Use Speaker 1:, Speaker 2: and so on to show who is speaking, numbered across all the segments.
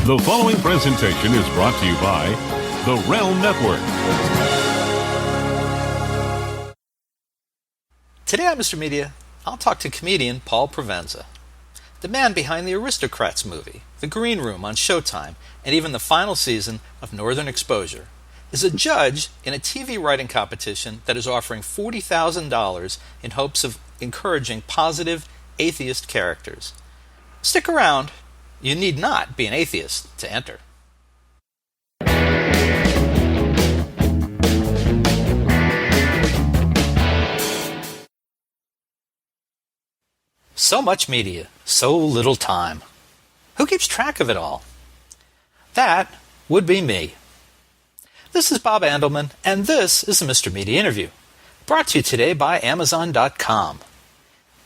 Speaker 1: The following presentation is brought to you by The Realm Network.
Speaker 2: Today on Mr. Media, I'll talk to comedian Paul Provenza, the man behind the Aristocrats movie, The Green Room on Showtime, and even the final season of Northern Exposure, is a judge in a TV writing competition that is offering $40,000 in hopes of encouraging positive atheist characters. Stick around. You need not be an atheist to enter. So much media, so little time. Who keeps track of it all? That would be me. This is Bob Andelman, and this is the Mr. Media Interview, brought to you today by Amazon.com.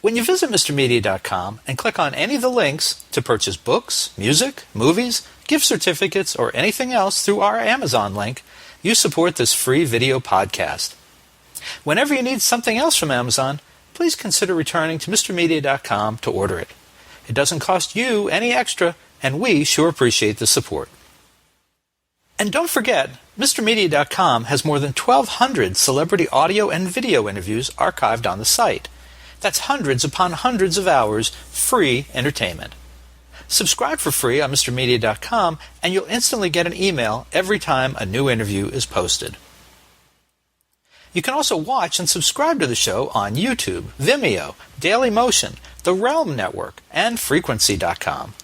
Speaker 2: When you visit MrMedia.com and click on any of the links to purchase books, music, movies, gift certificates, or anything else through our Amazon link, you support this free video podcast. Whenever you need something else from Amazon, please consider returning to MrMedia.com to order it. It doesn't cost you any extra, and we sure appreciate the support. And don't forget, MrMedia.com has more than 1,200 celebrity audio and video interviews archived on the site. That's hundreds upon hundreds of hours free entertainment. Subscribe for free on MrMedia.com, and you'll instantly get an email every time a new interview is posted. You can also watch and subscribe to the show on YouTube, Vimeo, Dailymotion, the Realm Network, and Frequency.com.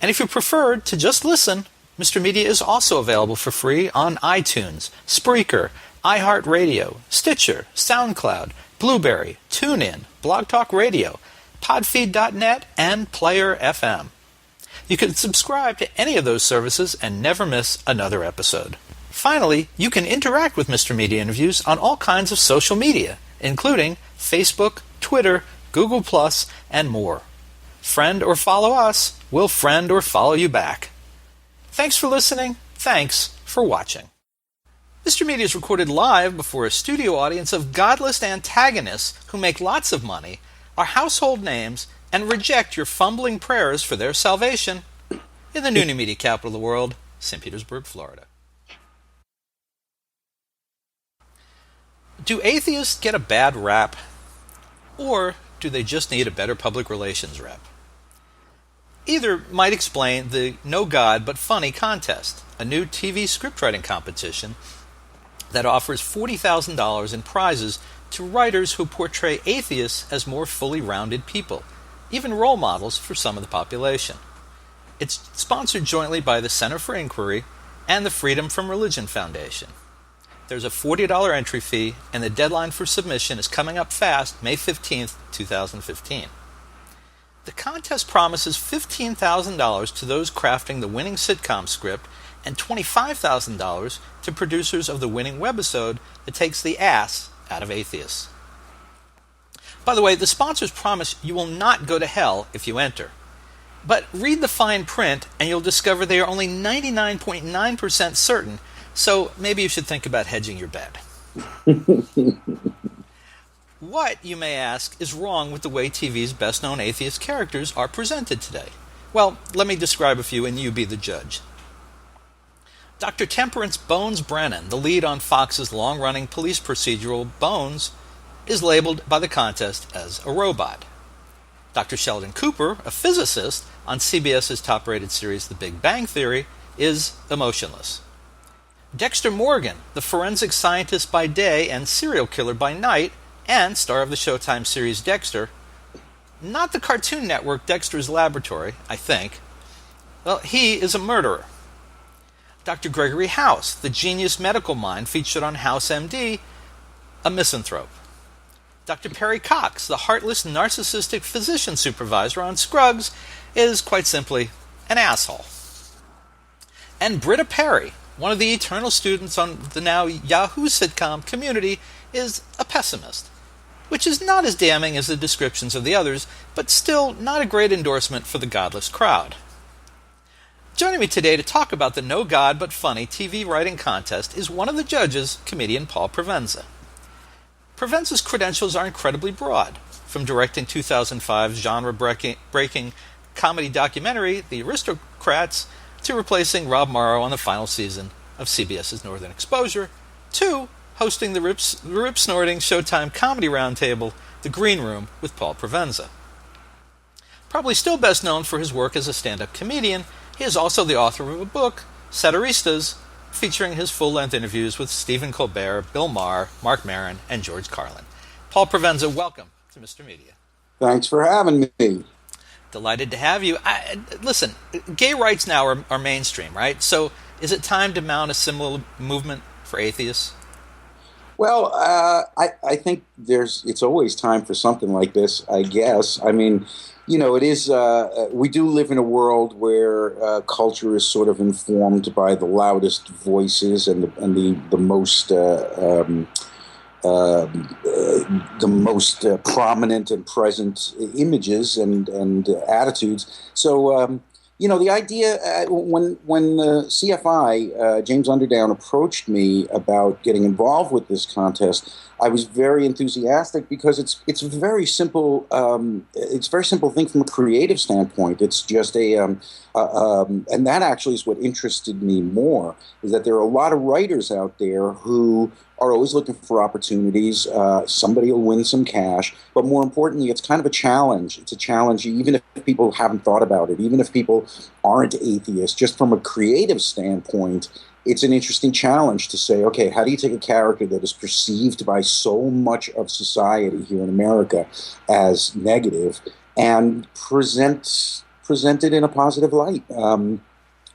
Speaker 2: And if you preferred to just listen, Mr. Media is also available for free on iTunes, Spreaker, iHeartRadio, Stitcher, SoundCloud, Blueberry, TuneIn, Blog Talk Radio, Podfeed.net, and Player FM. You can subscribe to any of those services and never miss another episode. Finally, you can interact with Mr. Media Interviews on all kinds of social media, including Facebook, Twitter, Google+, and more. Friend or follow us, we'll friend or follow you back. Thanks for listening. Thanks for watching. Mr. Media is recorded live before a studio audience of godless antagonists who make lots of money, are household names, and reject your fumbling prayers for their salvation in the new media capital of the world, St. Petersburg, Florida. Do atheists get a bad rap, or do they just need a better public relations rep? Either might explain the No God But Funny contest, a new TV scriptwriting competition that offers $40,000 in prizes to writers who portray atheists as more fully rounded people, even role models for some of the population. It's sponsored jointly by the Center for Inquiry and the Freedom from Religion Foundation. There's a $40 entry fee, and the deadline for submission is coming up fast, May 15th, 2015. The contest promises $15,000 to those crafting the winning sitcom script and $25,000 to producers of the winning webisode that takes the ass out of atheists. By the way, the sponsors promise you will not go to hell if you enter. But read the fine print and you'll discover they are only 99.9% certain, so maybe you should think about hedging your bet. What, you may ask, is wrong with the way TV's best-known atheist characters are presented today? Well, let me describe a few and you be the judge. Dr. Temperance Bones Brennan, the lead on Fox's long-running police procedural Bones, is labeled by the contest as a robot. Dr. Sheldon Cooper, a physicist on CBS's top-rated series The Big Bang Theory, is emotionless. Dexter Morgan, the forensic scientist by day and serial killer by night, and star of the Showtime series Dexter, not the Cartoon Network Dexter's Laboratory, I think. Well, he is a murderer. Dr. Gregory House, the genius medical mind featured on House MD, a misanthrope. Dr. Perry Cox, the heartless narcissistic physician supervisor on Scruggs, is quite simply an asshole. And Britta Perry, one of the eternal students on the now Yahoo sitcom Community, is a pessimist, which is not as damning as the descriptions of the others, but still not a great endorsement for the godless crowd. Joining me today to talk about the No God But Funny TV writing contest is one of the judges, comedian Paul Provenza. Provenza's credentials are incredibly broad, from directing 2005's genre-breaking comedy documentary The Aristocrats to replacing Rob Morrow on the final season of CBS's Northern Exposure, to hosting the rip-snorting Showtime comedy roundtable, The Green Room, with Paul Provenza. Probably still best known for his work as a stand-up comedian, he is also the author of a book, Satiristas, featuring his full-length interviews with Stephen Colbert, Bill Maher, Mark Maron, and George Carlin. Paul Provenza, welcome to Mr. Media.
Speaker 3: Thanks for having me.
Speaker 2: Delighted to have you. Listen, gay rights now are mainstream, right? So is it time to mount a similar movement for atheists?
Speaker 3: Well, I think it's always time for something like this, I guess. I mean, it is, we do live in a world where culture is sort of informed by the loudest voices and the most prominent and present images and attitudes. So, the idea when CFI, James Underdown, approached me about getting involved with this contest, I was very enthusiastic because it's a very simple thing from a creative standpoint. It's just and that actually is what interested me more, is that there are a lot of writers out there who are always looking for opportunities. Somebody will win some cash, but more importantly, it's kind of a challenge. It's a challenge even if people haven't thought about it, even if people aren't atheists. Just from a creative standpoint, it's an interesting challenge to say, okay, how do you take a character that is perceived by so much of society here in America as negative and present it in a positive light?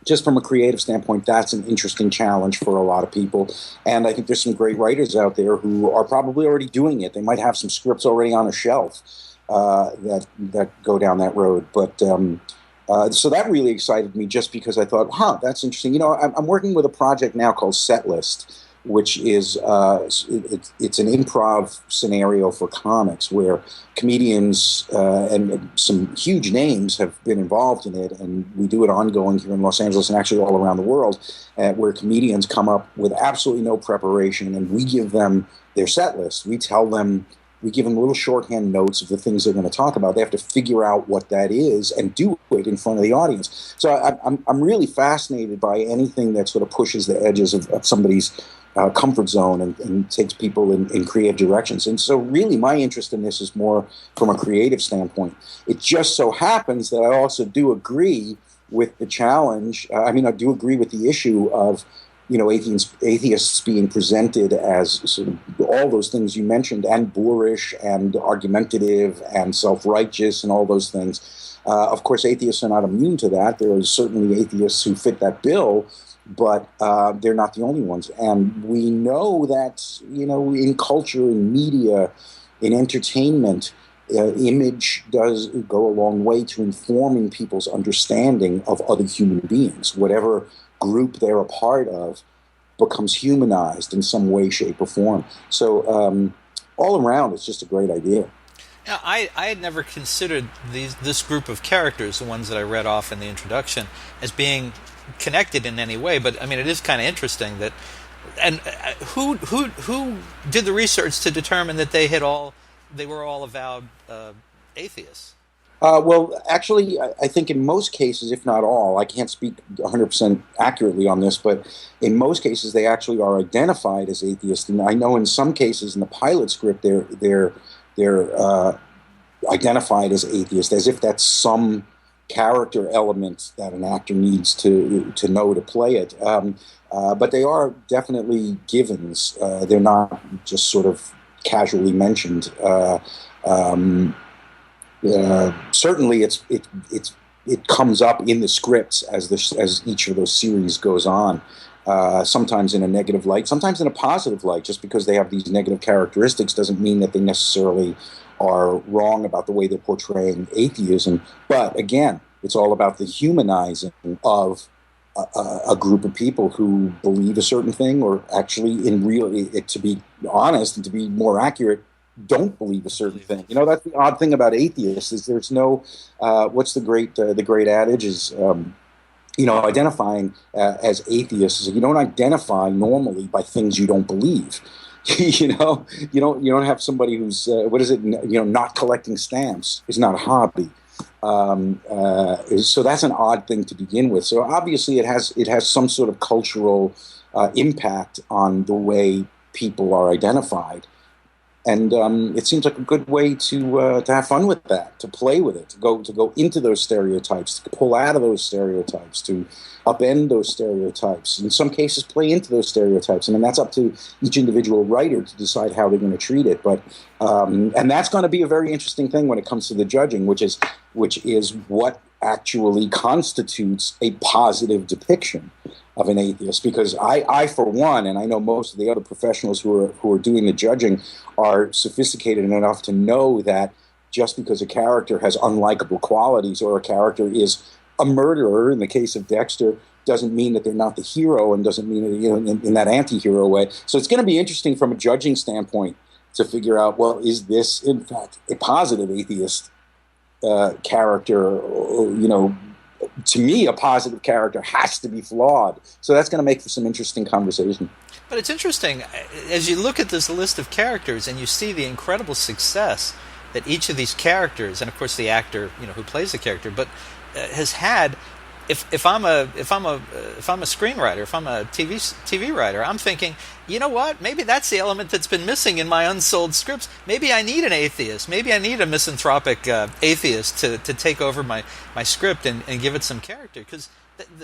Speaker 3: Just from a creative standpoint, that's an interesting challenge for a lot of people. And I think there's some great writers out there who are probably already doing it. They might have some scripts already on a shelf that go down that road. But so that really excited me, just because I thought, that's interesting. I'm working with a project now called Setlist, which is it's an improv scenario for comics where comedians and some huge names have been involved in it, and we do it ongoing here in Los Angeles and actually all around the world, where comedians come up with absolutely no preparation, and we give them their set list. We give them little shorthand notes of the things they're going to talk about. They have to figure out what that is and do it in front of the audience. So I'm really fascinated by anything that sort of pushes the edges of somebody's comfort zone and takes people in creative directions. And so really my interest in this is more from a creative standpoint. It just so happens that I also do agree with the challenge. I do agree with the issue of atheists being presented as sort of all those things you mentioned, and boorish and argumentative and self-righteous and all those things. Of course, atheists are not immune to that. There are certainly atheists who fit that bill, but they're not the only ones. And we know that, in culture, in media, in entertainment, image does go a long way to informing people's understanding of other human beings. Whatever group they're a part of becomes humanized in some way, shape, or form. So all around, it's just a great idea.
Speaker 2: Now, I had never considered this group of characters, the ones that I read off in the introduction, as being connected in any way. But it is kind of interesting that. And who did the research to determine that they were all avowed atheists?
Speaker 3: Well, actually, I think in most cases, if not all, I can't speak 100% accurately on this, but in most cases, they actually are identified as atheists. And I know in some cases in the pilot script, they're identified as atheists, as if that's some character element that an actor needs to know to play it. But they are definitely givens. They're not just sort of casually mentioned. Certainly, it comes up in the scripts as each of those series goes on. Sometimes in a negative light, sometimes in a positive light. Just because they have these negative characteristics doesn't mean that they necessarily are wrong about the way they're portraying atheism. But again, it's all about the humanizing of a group of people who believe a certain thing, or actually, to be honest and to be more accurate, don't believe a certain thing. That's the odd thing about atheists, is there's no what's the great adage is identifying as atheists is you don't identify normally by things you don't believe. You don't have somebody who's not collecting stamps is not a hobby. So that's an odd thing to begin with. So obviously it has some sort of cultural impact on the way people are identified. And it seems like a good way to have fun with that, to play with it, to go into those stereotypes, to pull out of those stereotypes, to upend those stereotypes. In some cases, play into those stereotypes. I mean, that's up to each individual writer to decide how they're going to treat it. But and that's going to be a very interesting thing when it comes to the judging, which is what actually constitutes a positive depiction of an atheist, because I for one, and I know most of the other professionals who are doing the judging are sophisticated enough to know that just because a character has unlikable qualities or a character is a murderer, in the case of Dexter, doesn't mean that they're not the hero, and doesn't mean that, in that anti-hero way. So it's going to be interesting from a judging standpoint to figure out, well, is this in fact a positive atheist character? To me, a positive character has to be flawed. So that's going to make for some interesting conversation.
Speaker 2: But it's interesting, as you look at this list of characters and you see the incredible success that each of these characters, and of course the actor, who plays the character, but has had. If I'm a screenwriter, if I'm a TV writer, I'm thinking, you know what? Maybe that's the element that's been missing in my unsold scripts. Maybe I need an atheist. Maybe I need a misanthropic atheist to take over my script and give it some character. Because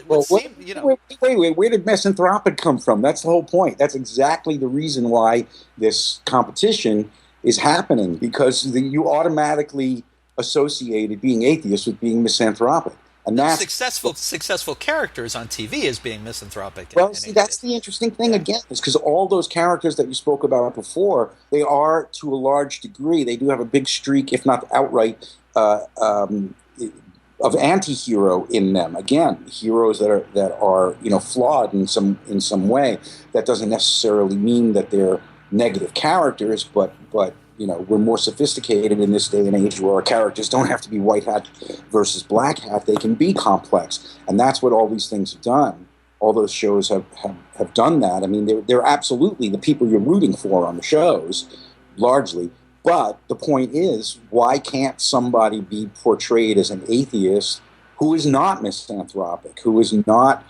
Speaker 3: wait, where did misanthropic come from? That's the whole point. That's exactly the reason why this competition is happening, because you automatically associated being atheist with being misanthropic. And that's
Speaker 2: successful characters on TV as being misanthropic.
Speaker 3: Well, see, that's the interesting thing again, is because all those characters that you spoke about before, they are, to a large degree, they do have a big streak, if not outright, of anti-hero in them. Again, heroes that are flawed in some way. That doesn't necessarily mean that they're negative characters, but we're more sophisticated in this day and age where our characters don't have to be white hat versus black hat. They can be complex. And that's what all these things have done. All those shows have done that. I mean, they're absolutely the people you're rooting for on the shows, largely. But the point is, why can't somebody be portrayed as an atheist who is not misanthropic, who is not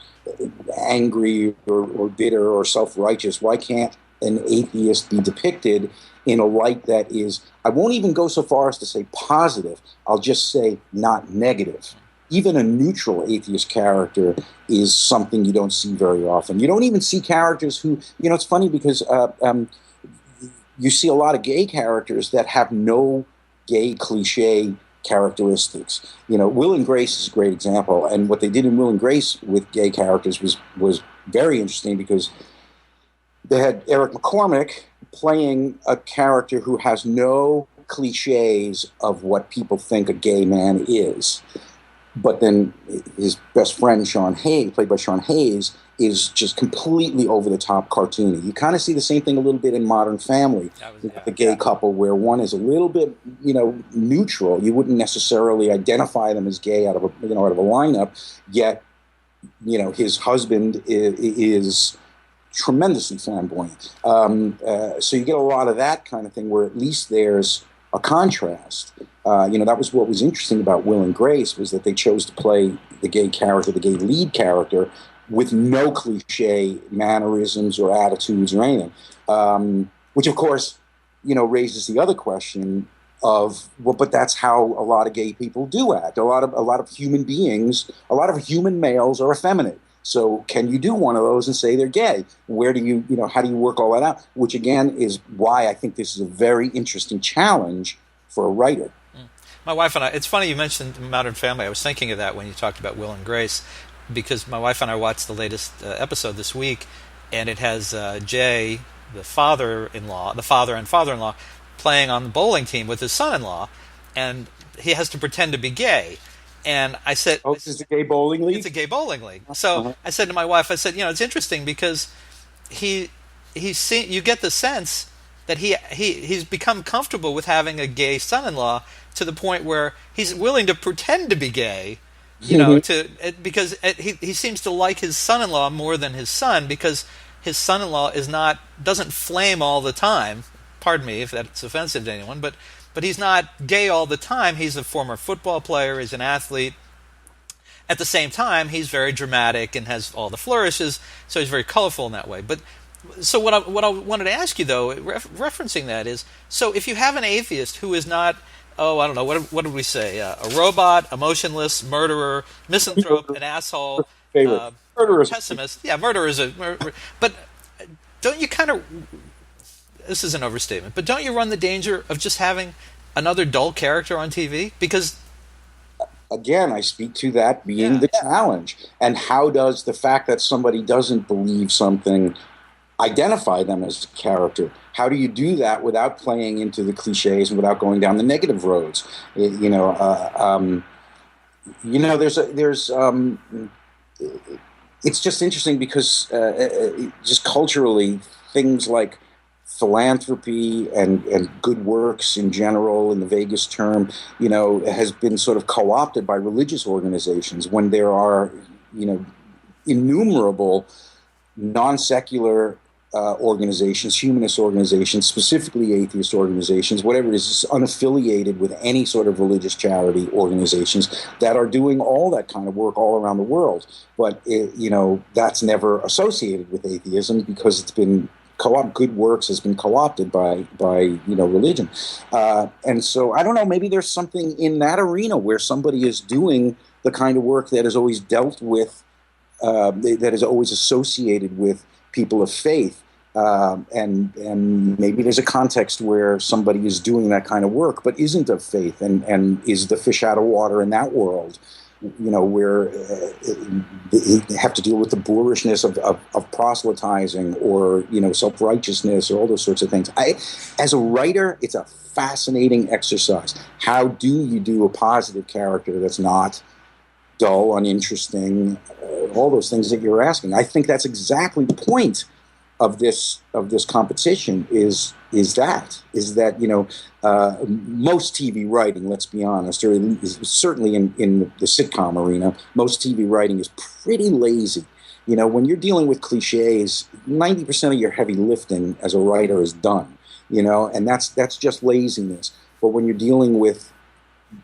Speaker 3: angry or bitter or self-righteous? Why can't an atheist be depicted in a light that is, I won't even go so far as to say positive, I'll just say not negative. Even a neutral atheist character is something you don't see very often. You don't even see characters who, it's funny because you see a lot of gay characters that have no gay cliche characteristics. Will and Grace is a great example, and what they did in Will and Grace with gay characters was very interesting, because they had Eric McCormick playing a character who has no cliches of what people think a gay man is. But then his best friend, Sean Hayes, played by Sean Hayes, is just completely over-the-top cartoony. You kind of see the same thing a little bit in Modern Family, with the gay couple, where one is a little bit, neutral. You wouldn't necessarily identify them as gay out of a lineup, yet, his husband is tremendously flamboyant. So you get a lot of that kind of thing, where at least there's a contrast. That was what was interesting about Will and Grace, was that they chose to play the gay character, the gay lead character, with no cliche mannerisms or attitudes or anything. Which, of course, raises the other question of, well, but that's how a lot of gay people do act. A lot of human beings, a lot of human males are effeminate. So can you do one of those and say they're gay? Where do you, how do you work all that out? Which, again, is why I think this is a very interesting challenge for a writer.
Speaker 2: My wife and I, it's funny you mentioned Modern Family. I was thinking of that when you talked about Will and Grace, because my wife and I watched the latest episode this week, and it has Jay, the father and father-in-law, playing on the bowling team with his son-in-law, and he has to pretend to be gay. And I said,
Speaker 3: "Oh, this is a gay bowling league."
Speaker 2: It's a gay bowling league. So I said to my wife, it's interesting because you get the sense that he's become comfortable with having a gay son-in-law to the point where he's willing to pretend to be gay, because he seems to like his son-in-law more than his son, because his son-in-law doesn't flame all the time. Pardon me if that's offensive to anyone, but but he's not gay all the time. He's a former football player. He's an athlete. At the same time, he's very dramatic and has all the flourishes, so he's very colorful in that way. But so what I wanted to ask you, though, referencing that is, so if you have an atheist who is not, I don't know, what did we say? A robot, emotionless, murderer, misanthrope, an asshole, pessimist. Yeah, murderer is but don't you kind of, this is an overstatement, but don't you run the danger of just having another dull character on TV? Because
Speaker 3: again, I speak to that being the challenge. And how does the fact that somebody doesn't believe something identify them as a character? How do you do that without playing into the cliches and without going down the negative roads? It's just interesting because just culturally, things like philanthropy and good works in general, in the vaguest term, has been sort of co-opted by religious organizations when there are, innumerable non-secular organizations, humanist organizations, specifically atheist organizations, whatever it is, unaffiliated with any sort of religious charity organizations that are doing all that kind of work all around the world. But, that's never associated with atheism because it's been good works has been co-opted by religion. And so I don't know, maybe there's something in that arena where somebody is doing the kind of work that is always dealt with, that is always associated with people of faith. And maybe there's a context where somebody is doing that kind of work but isn't of faith and is the fish out of water in that world, where they have to deal with the boorishness of proselytizing or, self-righteousness or all those sorts of things. As a writer, it's a fascinating exercise. How do you do a positive character that's not dull, uninteresting, all those things that you're asking? I think that's exactly the point of this competition is that most TV writing, let's be honest, or certainly in the sitcom arena, most TV writing is pretty lazy. When you're dealing with cliches, 90% of your heavy lifting as a writer is done. And that's just laziness. But when you're dealing with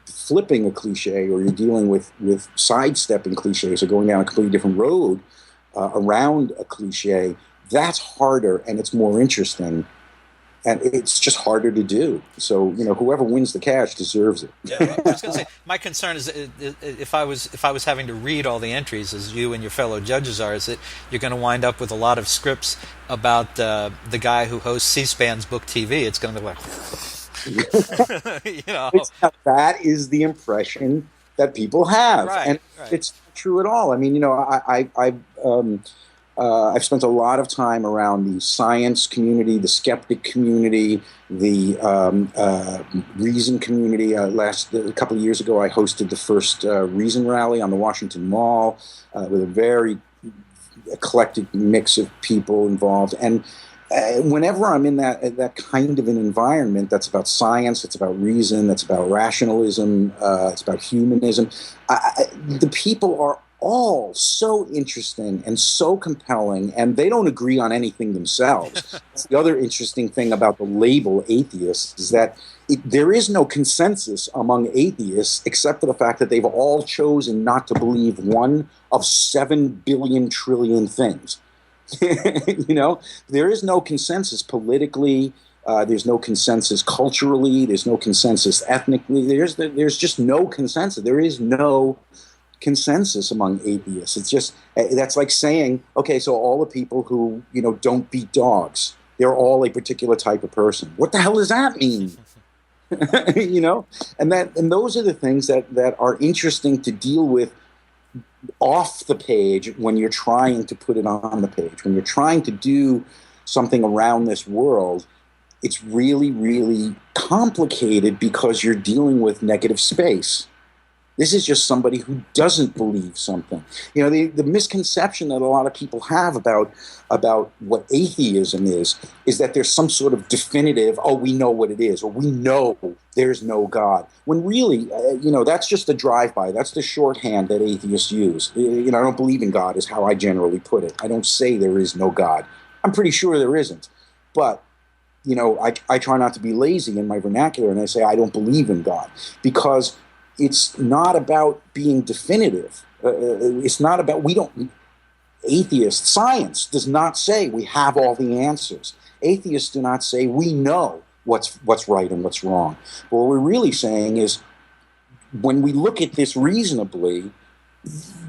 Speaker 3: flipping a cliche, or you're dealing with sidestepping cliches, or going down a completely different road around a cliche, that's harder and it's more interesting, and it's just harder to do. So whoever wins the cash deserves it.
Speaker 2: Yeah, well, I was going to say, my concern is if I was having to read all the entries, as you and your fellow judges are, is that you're going to wind up with a lot of scripts about the guy who hosts C-SPAN's Book TV. It's going to be like,
Speaker 3: that is the impression that people have, and it's not true at all. I mean, I've spent a lot of time around the science community, the skeptic community, the reason community. A couple of years ago, I hosted the first Reason rally on the Washington Mall with a very eclectic mix of people involved. And whenever I'm in that kind of an environment that's about science, it's about reason, that's about rationalism, it's about humanism, the people are all so interesting and so compelling, and they don't agree on anything themselves. That's the other interesting thing about the label atheist, is that there is no consensus among atheists except for the fact that they've all chosen not to believe one of 7 billion trillion things. There is no consensus politically. There's no consensus culturally. There's no consensus ethnically. There's just no consensus. There is no consensus among atheists. It's just, that's like saying, okay, so all the people who don't beat dogs, they're all a particular type of person. What the hell does that mean? And those are the things that are interesting to deal with off the page when you're trying to put it on the page. When you're trying to do something around this world, it's really, really complicated because you're dealing with negative space. This is just somebody who doesn't believe something. The misconception that a lot of people have about what atheism is that there's some sort of definitive, we know what it is, or we know there's no God. When really, that's just a drive-by. That's the shorthand that atheists use. I don't believe in God is how I generally put it. I don't say there is no God. I'm pretty sure there isn't. But I try not to be lazy in my vernacular, and I say I don't believe in God, because it's not about being definitive. It's not about, science does not say we have all the answers. Atheists do not say we know what's right and what's wrong. But what we're really saying is, when we look at this reasonably,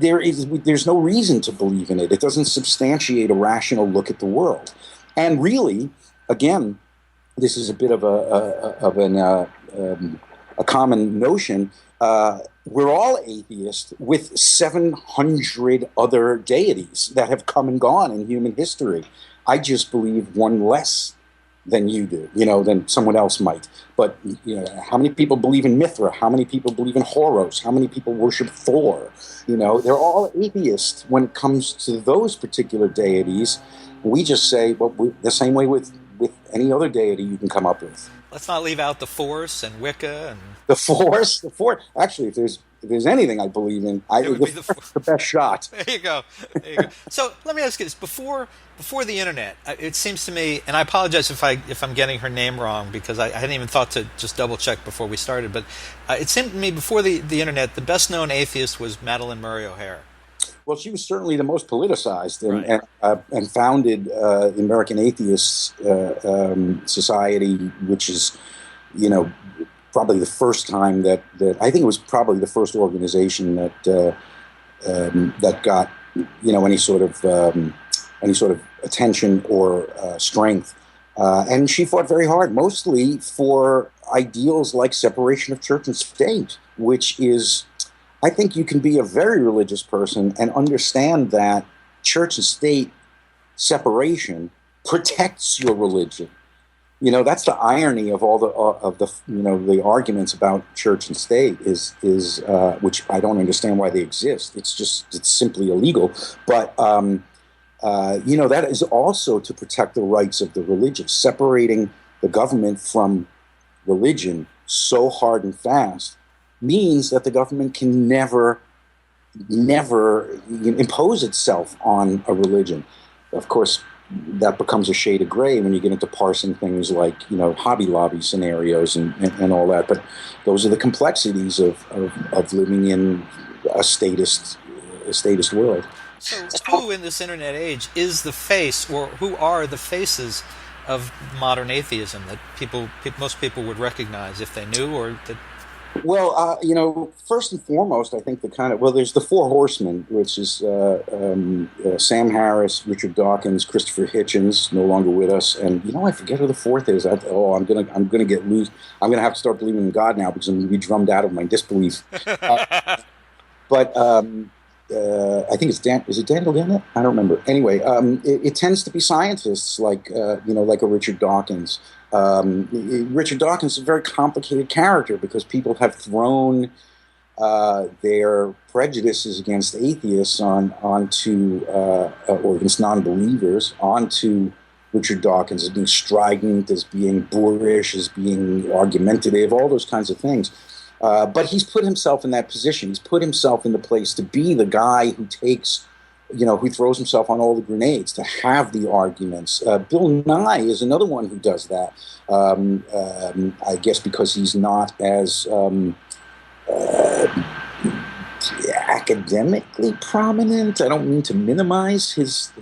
Speaker 3: there's no reason to believe in it. It doesn't substantiate a rational look at the world. And really, again, this is a bit of a common notion. We're all atheists with 700 other deities that have come and gone in human history. I just believe one less than you do, than someone else might. But how many people believe in Mithra? How many people believe in Horus? How many people worship Thor? They're all atheists when it comes to those particular deities. We just say, the same way with any other deity you can come up with.
Speaker 2: Let's not leave out the Force and Wicca and
Speaker 3: the Force. Actually, if there's anything I believe in, the best shot.
Speaker 2: There you go. So let me ask you this: before the internet, it seems to me, and I apologize if I'm getting her name wrong, because I hadn't even thought to just double check before we started. But it seemed to me, before the internet, the best known atheist was Madalyn Murray O'Hair.
Speaker 3: Well, she was certainly the most politicized,
Speaker 2: right.
Speaker 3: and founded the American Atheists Society, which is, probably the first time that I think it was probably the first organization that got any sort of attention or strength, and she fought very hard, mostly for ideals like separation of church and state, which is, I think you can be a very religious person and understand that church and state separation protects your religion. That's the irony of all the arguments about church and state is which I don't understand why they exist. It's simply illegal. But that is also to protect the rights of the religious. Separating the government from religion so hard and fast means that the government can never impose itself on a religion. Of course, that becomes a shade of gray when you get into parsing things like, Hobby Lobby scenarios and all that. But those are the complexities of living in a statist world.
Speaker 2: So who in this internet age is the face, or who are the faces of modern atheism that most people would recognize if they knew, or that?
Speaker 3: Well, first and foremost, I think there's the Four Horsemen, which is Sam Harris, Richard Dawkins, Christopher Hitchens, no longer with us, and I forget who the fourth is. I'm gonna get loose. I'm gonna have to start believing in God now, because I'm gonna be drummed out of my disbelief. But I think it's Dan. Is it Daniel Dennett? I don't remember. Anyway, it tends to be scientists like a Richard Dawkins. Richard Dawkins is a very complicated character, because people have thrown their prejudices against atheists onto or against non-believers onto Richard Dawkins as being strident, as being boorish, as being argumentative, all those kinds of things. But he's put himself in that position. He's put himself in the place to be the guy who takes, who throws himself on all the grenades, to have the arguments. Bill Nye is another one who does that. I guess because he's not as academically prominent. I don't mean to minimize his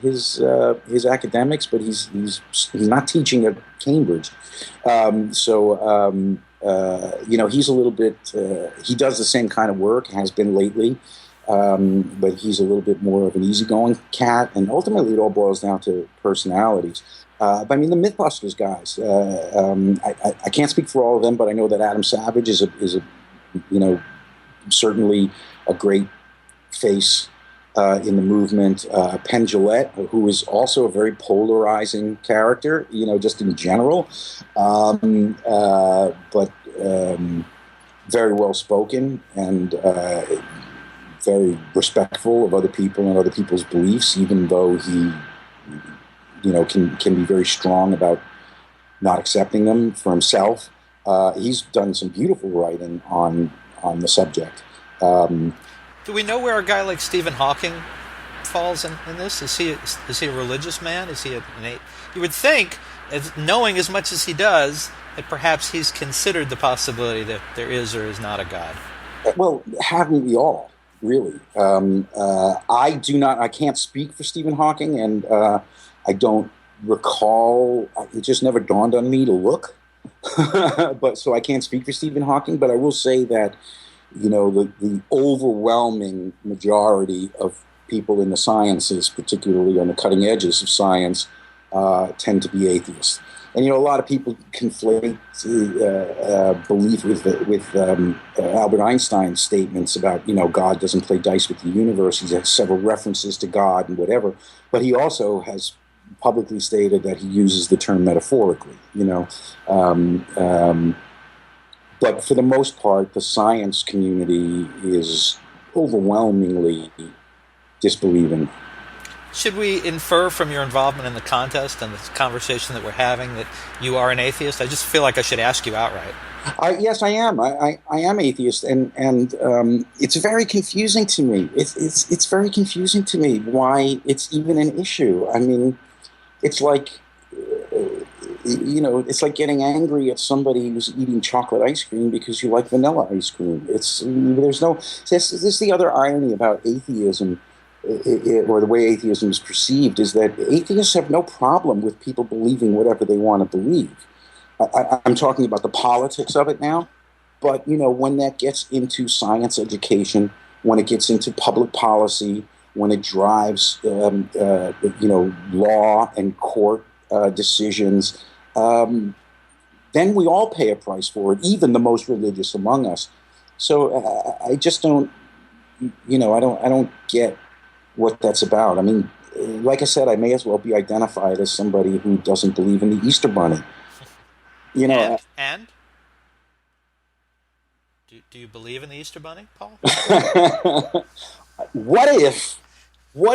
Speaker 3: academics, but he's not teaching at Cambridge. He's a little bit, he does the same kind of work, has been lately, but he's a little bit more of an easygoing cat, and ultimately it all boils down to personalities. But I mean, the Mythbusters guys, I can't speak for all of them, but I know that Adam Savage is a certainly a great face in the movement. Penn Jillette, who is also a very polarizing character, just in general, but very well spoken and very respectful of other people and other people's beliefs, even though he, can be very strong about not accepting them for himself. He's done some beautiful writing on the subject.
Speaker 2: Do we know where a guy like Stephen Hawking falls in this? Is he a religious man? Is he you would think, knowing as much as he does, that perhaps he's considered the possibility that there is or is not a God.
Speaker 3: Well, haven't we all, really? I can't speak for Stephen Hawking, and I don't recall, it just never dawned on me to look. So I can't speak for Stephen Hawking, but I will say that, the overwhelming majority of people in the sciences, particularly on the cutting edges of science, tend to be atheists. And, a lot of people conflate belief with Albert Einstein's statements about, God doesn't play dice with the universe. He has several references to God and whatever. But he also has publicly stated that he uses the term metaphorically, But for the most part, the science community is overwhelmingly disbelieving.
Speaker 2: Should we infer from your involvement in the contest and the conversation that we're having that you are an atheist? I just feel like I should ask you outright.
Speaker 3: Yes, I am. I am atheist, and it's very confusing to me. It's very confusing to me why it's even an issue. I mean, it's like it's like getting angry at somebody who's eating chocolate ice cream because you like vanilla ice cream. This is the other irony about atheism. Or the way atheism is perceived is that atheists have no problem with people believing whatever they want to believe. I'm talking about the politics of it now, but when that gets into science education, when it gets into public policy, when it drives law and court decisions, then we all pay a price for it, even the most religious among us. So I just don't, I don't get what that's about. I mean, like I said, I may as well be identified as somebody who doesn't believe in the Easter Bunny.
Speaker 2: And? Do you believe in the Easter Bunny, Paul?
Speaker 3: What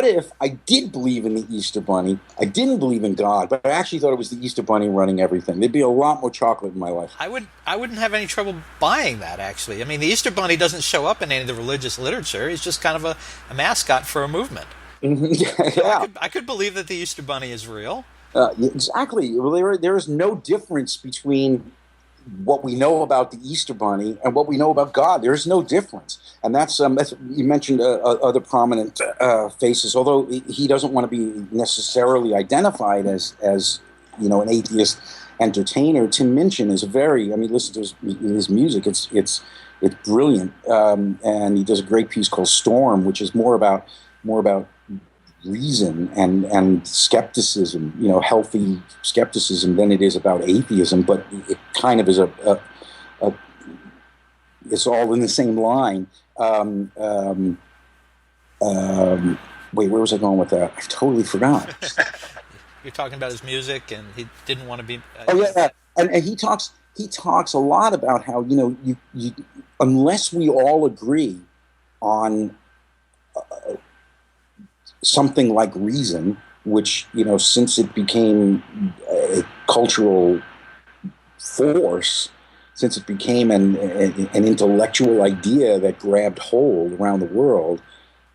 Speaker 3: if I did believe in the Easter Bunny? I didn't believe in God, but I actually thought it was the Easter Bunny running everything. There'd be a lot more chocolate in my life.
Speaker 2: I wouldn't have any trouble buying that, actually. I mean, the Easter Bunny doesn't show up in any of the religious literature. He's just kind of a mascot for a movement.
Speaker 3: Yeah.
Speaker 2: I could believe that the Easter Bunny is real.
Speaker 3: Exactly. Well, there is no difference between what we know about the Easter Bunny and what we know about God. There's no difference. And that's you mentioned other prominent faces, although he doesn't want to be necessarily identified as an atheist entertainer. Tim Minchin is listen to his music. It's brilliant. And he does a great piece called Storm, which is more about reason and skepticism, healthy skepticism, than it is about atheism. But it kind of is it's all in the same line. Wait, where was I going with that? I totally forgot.
Speaker 2: You're talking about his music, and he didn't want to be.
Speaker 3: And he talks a lot about how you unless we all agree on something like reason, which since it became a cultural force, since it became an intellectual idea that grabbed hold around the world,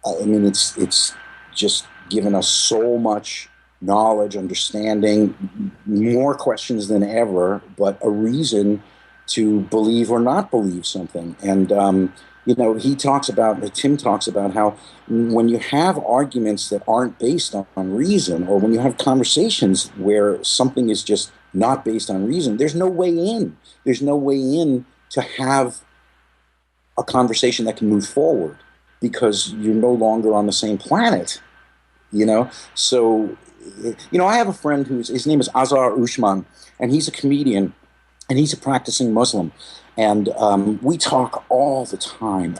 Speaker 3: I mean, it's just given us so much knowledge, understanding, more questions than ever, but a reason to believe or not believe something. And Tim talks about how when you have arguments that aren't based on reason, or when you have conversations where something is just not based on reason, there's no way in. There's no way in to have a conversation that can move forward because you're no longer on the same planet, So, I have a friend his name is Azhar Ushman, and he's a comedian, and he's a practicing Muslim. And we talk all the time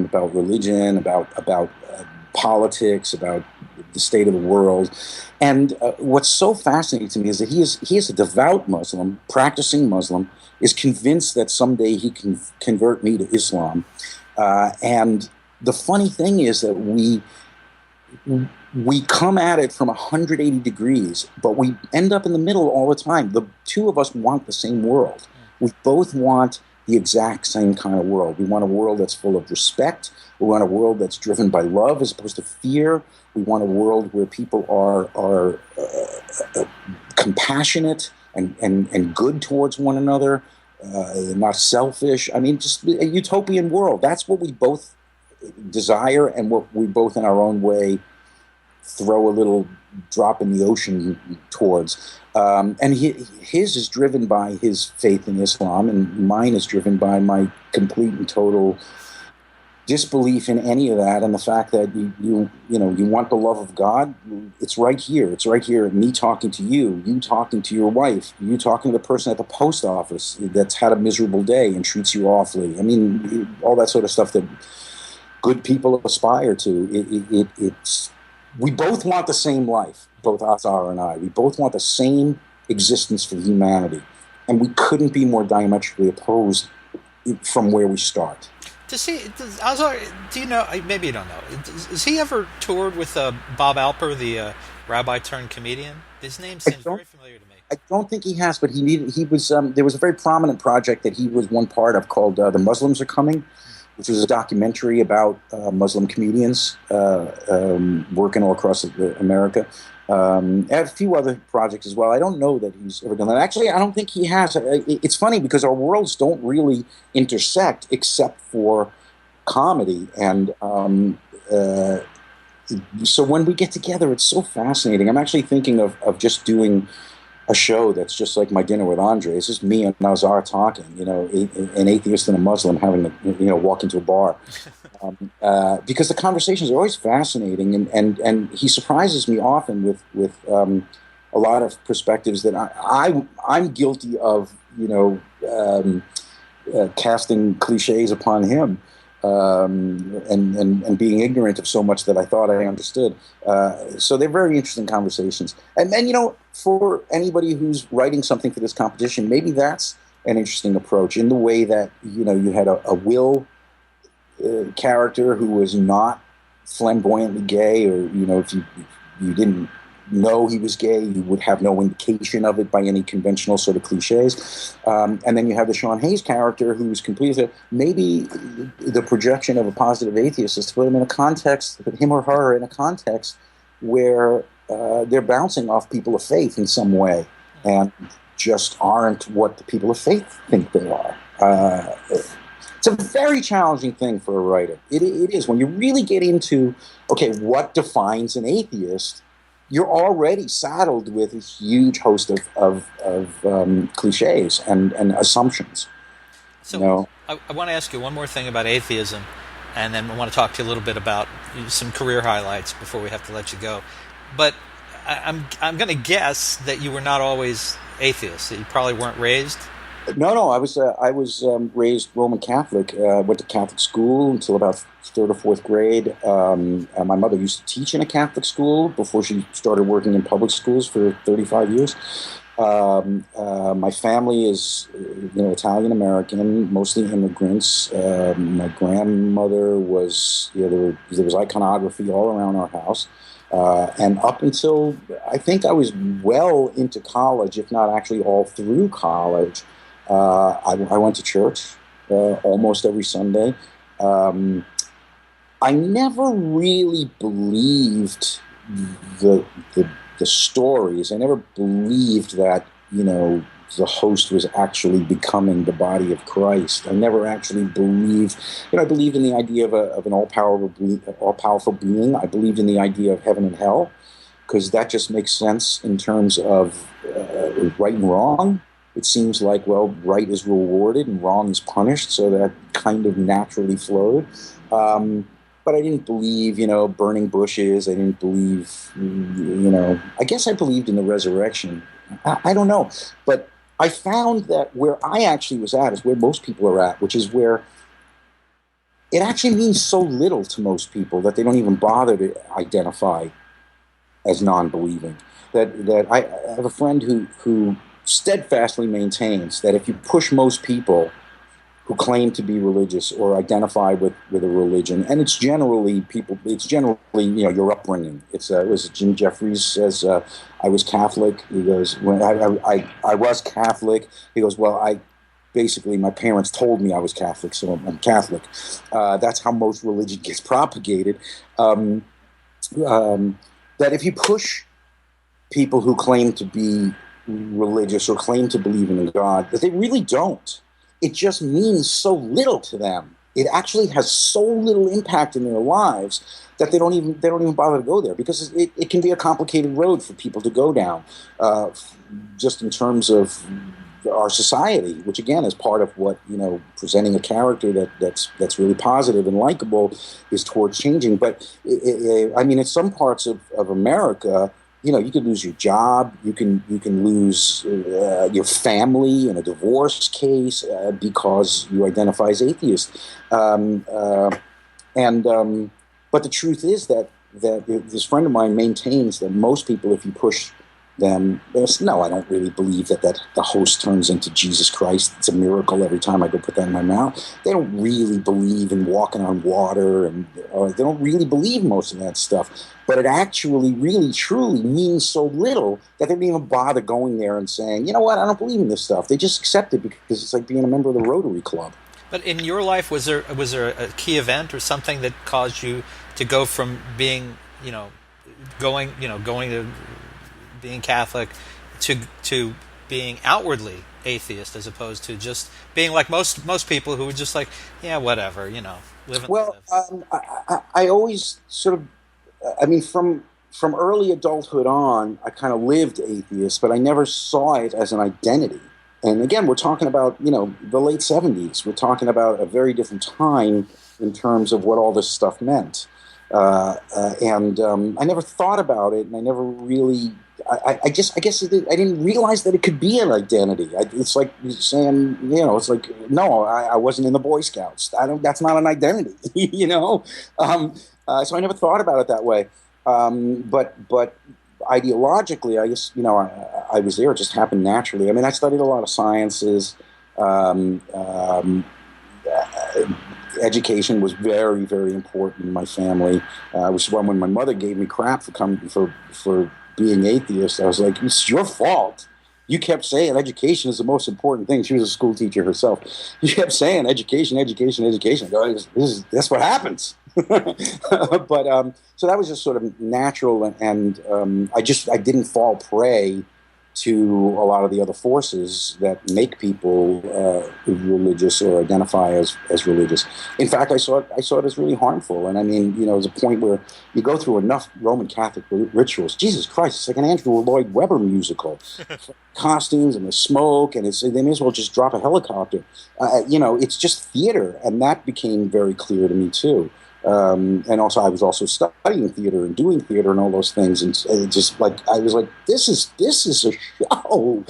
Speaker 3: about religion, about politics, about the state of the world. And what's so fascinating to me is that he is a devout Muslim, practicing Muslim, is convinced that someday he can convert me to Islam. And the funny thing is that we come at it from 180 degrees, but we end up in the middle all the time. The two of us want the same world. We both want the exact same kind of world. We want a world that's full of respect. We want a world that's driven by love as opposed to fear. We want a world where people are compassionate and good towards one another, not selfish. I mean, just a utopian world. That's what we both desire, and what we both, in our own way, throw a little drop in the ocean towards. And his is driven by his faith in Islam, and mine is driven by my complete and total disbelief in any of that, and the fact that you want the love of God. It's right here. It's right here. Me talking to you, you talking to your wife, you talking to the person at the post office that's had a miserable day and treats you awfully. I mean, all that sort of stuff that good people aspire to. We both want the same life, both Azar and I. We both want the same existence for humanity, and we couldn't be more diametrically opposed from where we start.
Speaker 2: Azar, do you know, maybe you don't know, has he ever toured with Bob Alper, the rabbi turned comedian? His name seems very familiar to me.
Speaker 3: I don't think he has, but he was there was a very prominent project that he was one part of called The Muslims Are Coming, which was a documentary about Muslim comedians working all across America. And a few other projects as well. I don't know that he's ever done that. Actually, I don't think he has. It's funny because our worlds don't really intersect except for comedy. And so when we get together, it's so fascinating. I'm actually thinking of just doing a show that's just like My Dinner with Andre. It's just me and Nazar talking, an atheist and a Muslim having to, walk into a bar. Because the conversations are always fascinating, and he surprises me often with a lot of perspectives that I'm guilty of, casting cliches upon him, and being ignorant of so much that I thought I understood. So they're very interesting conversations. And then, for anybody who's writing something for this competition, maybe that's an interesting approach in the way that, you had a Will character who was not flamboyantly gay, or if you didn't know he was gay, you would have no indication of it by any conventional sort of cliches. And then you have the Sean Hayes character who's completely, maybe the projection of a positive atheist is to put him in a context, put him or her in a context where they're bouncing off people of faith in some way and just aren't what the people of faith think they are. It's a very challenging thing for a writer. It is. When you really get into, okay, what defines an atheist, you're already saddled with a huge host of cliches and assumptions.
Speaker 2: So I want to ask you one more thing about atheism, and then I want to talk to you a little bit about some career highlights before we have to let you go. But I'm going to guess that you were not always atheist. That you probably weren't raised.
Speaker 3: No. I was raised Roman Catholic. Went to Catholic school until about third or fourth grade. My mother used to teach in a Catholic school before she started working in public schools for 35 years. My family is, Italian American, mostly immigrants. My grandmother was, there was iconography all around our house. And up until I think I was well into college, if not actually all through college, I went to church almost every Sunday. I never really believed the stories. I never believed that, the host was actually becoming the body of Christ. I never actually believed, I believed in the idea of an all-powerful being. I believed in the idea of heaven and hell, because that just makes sense in terms of right and wrong. It seems like, well, right is rewarded and wrong is punished, so that kind of naturally flowed. But I didn't believe, burning bushes. I didn't believe, I guess I believed in the resurrection. I don't know. But I found that where I actually was at is where most people are at, which is where it actually means so little to most people that they don't even bother to identify as non-believing. That I have a friend who steadfastly maintains that if you push most people who claim to be religious or identify with a religion, and it's generally your upbringing. It was Jim Jeffries says, I was Catholic. He goes, when I was Catholic, he goes, well, basically my parents told me I was Catholic, so I'm Catholic. That's how most religion gets propagated. That if you push people who claim to be religious or claim to believe in God, that they really don't. It just means so little to them. It actually has so little impact in their lives that they don't even bother to go there, because it can be a complicated road for people to go down, just in terms of our society, which again is part of what, presenting a character that's really positive and likable is towards changing. But in some parts of America, you could lose your job, you can lose your family in a divorce case because you identify as atheist. But the truth is that this friend of mine maintains that most people, if you push them, no, I don't really believe that the host turns into Jesus Christ. It's a miracle every time I go put that in my mouth. They don't really believe in walking on water, and they don't really believe most of that stuff. But it actually really, truly means so little that they don't even bother going there and saying, you know what, I don't believe in this stuff. They just accept it because it's like being a member of the Rotary Club.
Speaker 2: But in your life, was there a key event or something that caused you to go from being, going to being Catholic to being outwardly atheist, as opposed to just being like most people who were just like, yeah, whatever, live and
Speaker 3: Well,
Speaker 2: live.
Speaker 3: I always sort of, from early adulthood on, I kind of lived atheist, but I never saw it as an identity. And again, we're talking about, the late 70s. We're talking about a very different time in terms of what all this stuff meant. And I never thought about it, and I never really... I guess I didn't realize that it could be an identity. It's like saying, it's like, no, I wasn't in the Boy Scouts. That's not an identity, So I never thought about it that way. But ideologically, I guess, I was there. It just happened naturally. I studied a lot of sciences. Education was very, very important in my family. Which is why when my mother gave me crap for being atheist, I was like, it's your fault. You kept saying education is the most important thing. She was a school teacher herself. You kept saying education. I go, that's what happens. But so that was just sort of natural, and I didn't fall prey to a lot of the other forces that make people religious or identify as religious. In fact, I saw it as really harmful. And there's a point where you go through enough Roman Catholic rituals. Jesus Christ, it's like an Andrew Lloyd Webber musical. Costumes and the smoke, and they may as well just drop a helicopter. It's just theater, and that became very clear to me too. And also, I was also studying theater and doing theater and all those things, and just like I was like, this is a show,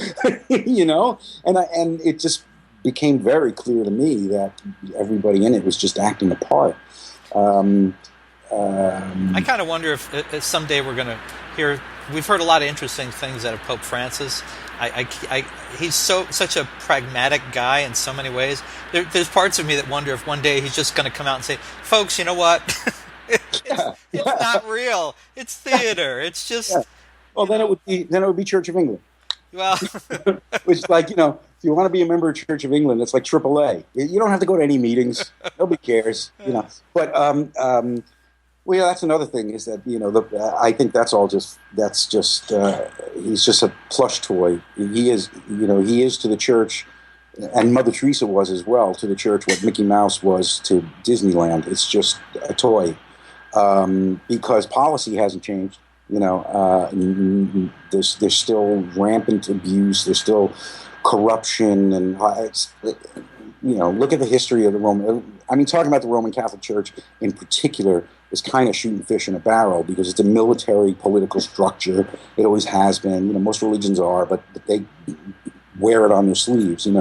Speaker 3: and it just became very clear to me that everybody in it was just acting a part. I
Speaker 2: kind of wonder if someday we're going to hear. We've heard a lot of interesting things out of Pope Francis. He's such a pragmatic guy in so many ways. There's parts of me that wonder if one day he's just going to come out and say, "Folks, you know what? it's not real. It's theater. It's just." Yeah.
Speaker 3: Well, then it would be Church of England.
Speaker 2: Well,
Speaker 3: which is like, if you want to be a member of Church of England, it's like AAA. You don't have to go to any meetings. Nobody cares. But well, yeah, that's another thing, is that, I think that's just he's just a plush toy. He is to the church, and Mother Teresa was as well, to the church what Mickey Mouse was to Disneyland. It's just a toy, because policy hasn't changed. There's still rampant abuse. There's still corruption, and look at the history of the Roman. Talking about the Roman Catholic Church in particular is kind of shooting fish in a barrel, because it's a military political structure. It always has been. Most religions are, but they wear it on their sleeves. It's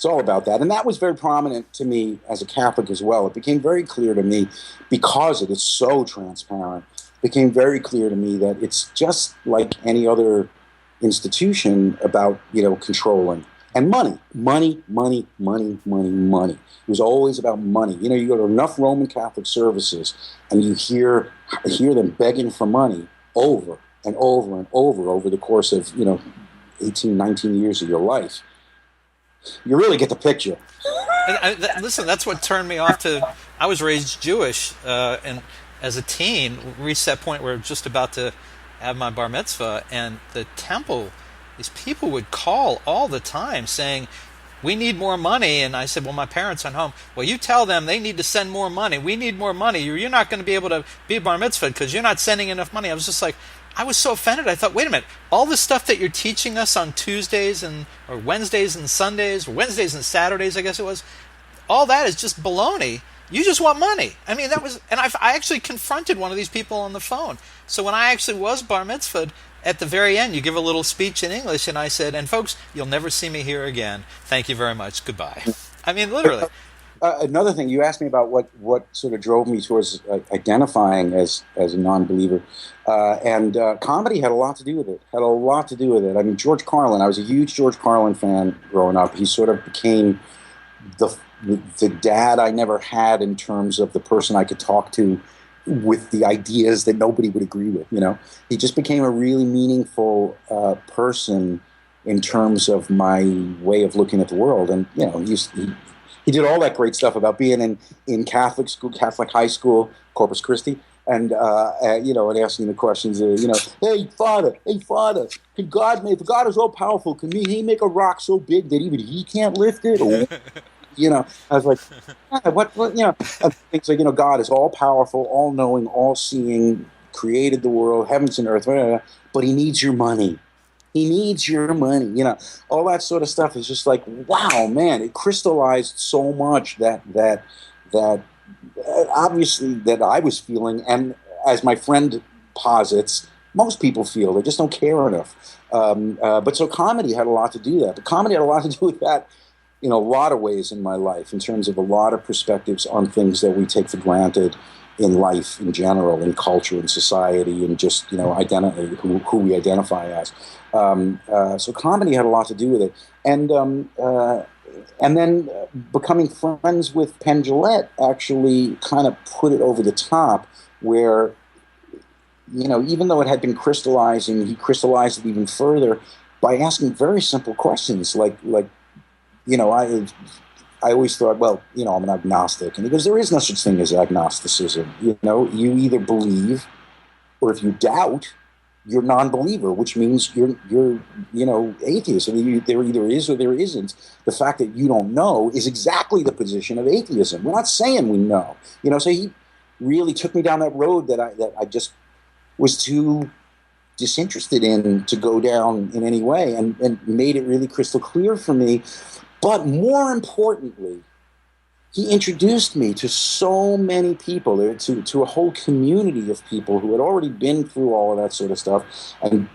Speaker 3: all about that. And that was very prominent to me as a Catholic as well. It became very clear to me, because it is so transparent, it became very clear to me that it's just like any other institution about, controlling. And money. It was always about money. You go to enough Roman Catholic services, and you hear them begging for money over and over and over the course of, 18, 19 years of your life. You really get the picture.
Speaker 2: Listen, that's what turned me off to. I was raised Jewish, and as a teen, reached that point where I'm just about to have my bar mitzvah, and the temple, these people would call all the time saying, "We need more money." And I said, "Well, my parents aren't home." "Well, you tell them they need to send more money. We need more money. You're not going to be able to be bar mitzvah because you're not sending enough money." I was just like, I was so offended. I thought, wait a minute, all the stuff that you're teaching us on Tuesdays or Wednesdays and Sundays, or Wednesdays and Saturdays, I guess it was, all that is just baloney. You just want money. I mean, that was, and I actually confronted one of these people on the phone. So when I actually was bar mitzvahed, at the very end, you give a little speech in English, and I said, "And folks, you'll never see me here again. Thank you very much. Goodbye." I mean, literally.
Speaker 3: Another thing, you asked me about what sort of drove me towards identifying as a non-believer, and comedy had a lot to do with it. I mean, George Carlin. I was a huge George Carlin fan growing up. He sort of became the dad I never had in terms of the person I could talk to with the ideas that nobody would agree with. You know, he just became a really meaningful person in terms of my way of looking at the world. And you know, he did all that great stuff about being in Catholic school, Catholic high school, Corpus Christi, and you know, and asking the questions. You know, hey father, can God make? If God is all powerful, can he make a rock so big that even he can't lift it? Or, you know, I was like, what you know, things like, you know, God is all powerful, all knowing, all seeing, created the world, heavens and earth, but he needs your money. He needs your money, you know. All that sort of stuff is just like, wow, man! It crystallized so much that obviously that I was feeling, and as my friend posits, most people feel they just don't care enough. But so comedy had a lot to do with that. But comedy had a lot to do with that in a lot of ways in my life, in terms of a lot of perspectives on things that we take for granted in life in general, in culture, in society, and just, you know, identity, who we identify as. So comedy had a lot to do with it, and then becoming friends with Penn Jillette actually kind of put it over the top, where, you know, even though it had been crystallizing, he crystallized it even further by asking very simple questions, like you know, I always thought, well, you know, I'm an agnostic, and he goes, there is no such thing as agnosticism. You know, you either believe, or if you doubt, you're non-believer, which means you're you know, atheist. I mean, there either is or there isn't. The fact that you don't know is exactly the position of atheism. We're not saying we know. You know, so he really took me down that road that I just was too disinterested in to go down in any way, and made it really crystal clear for me. But more importantly, he introduced me to so many people, to a whole community of people who had already been through all of that sort of stuff, and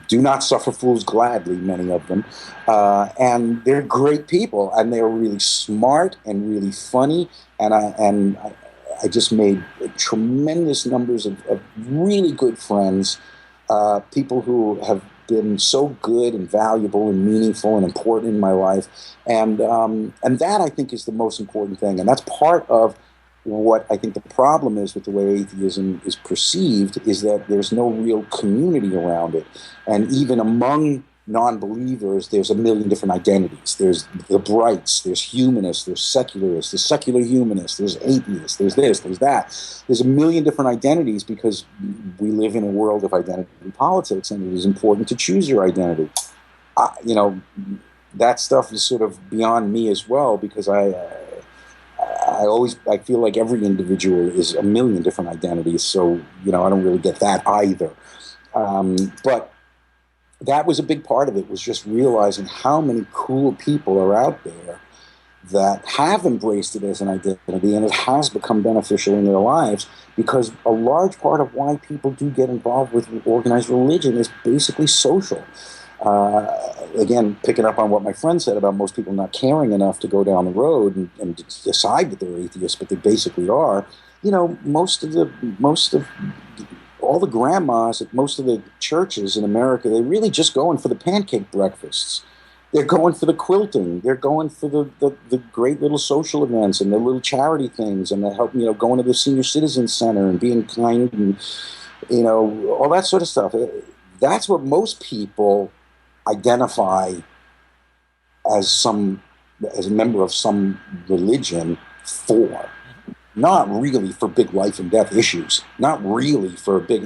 Speaker 3: do not suffer fools gladly, many of them. And they're great people, and they're really smart and really funny, and I just made tremendous numbers of really good friends, people who have been so good and valuable and meaningful and important in my life, and that, I think, is the most important thing, and that's part of what I think the problem is with the way atheism is perceived, is that there's no real community around it, and even among non-believers, there's a million different identities. There's the brights, there's humanists, there's secularists, there's secular humanists, there's atheists, there's this, there's that. There's a million different identities because we live in a world of identity politics, and it is important to choose your identity. You know, that stuff is sort of beyond me as well, because I feel like every individual is a million different identities, so, you know, I don't really get that either. But that was a big part of it, was just realizing how many cool people are out there that have embraced it as an identity, and it has become beneficial in their lives, because a large part of why people do get involved with organized religion is basically social. Again, picking up on what my friend said about most people not caring enough to go down the road and decide that they're atheists, but they basically are. You know, most of all the grandmas at most of the churches in America, they're really just going for the pancake breakfasts. They're going for the quilting. They're going for the great little social events and the little charity things, and the help, you know, going to the senior citizen center and being kind, and, you know, all that sort of stuff. That's what most people identify as a member of some religion for. Not really for big life and death issues. Not really for big,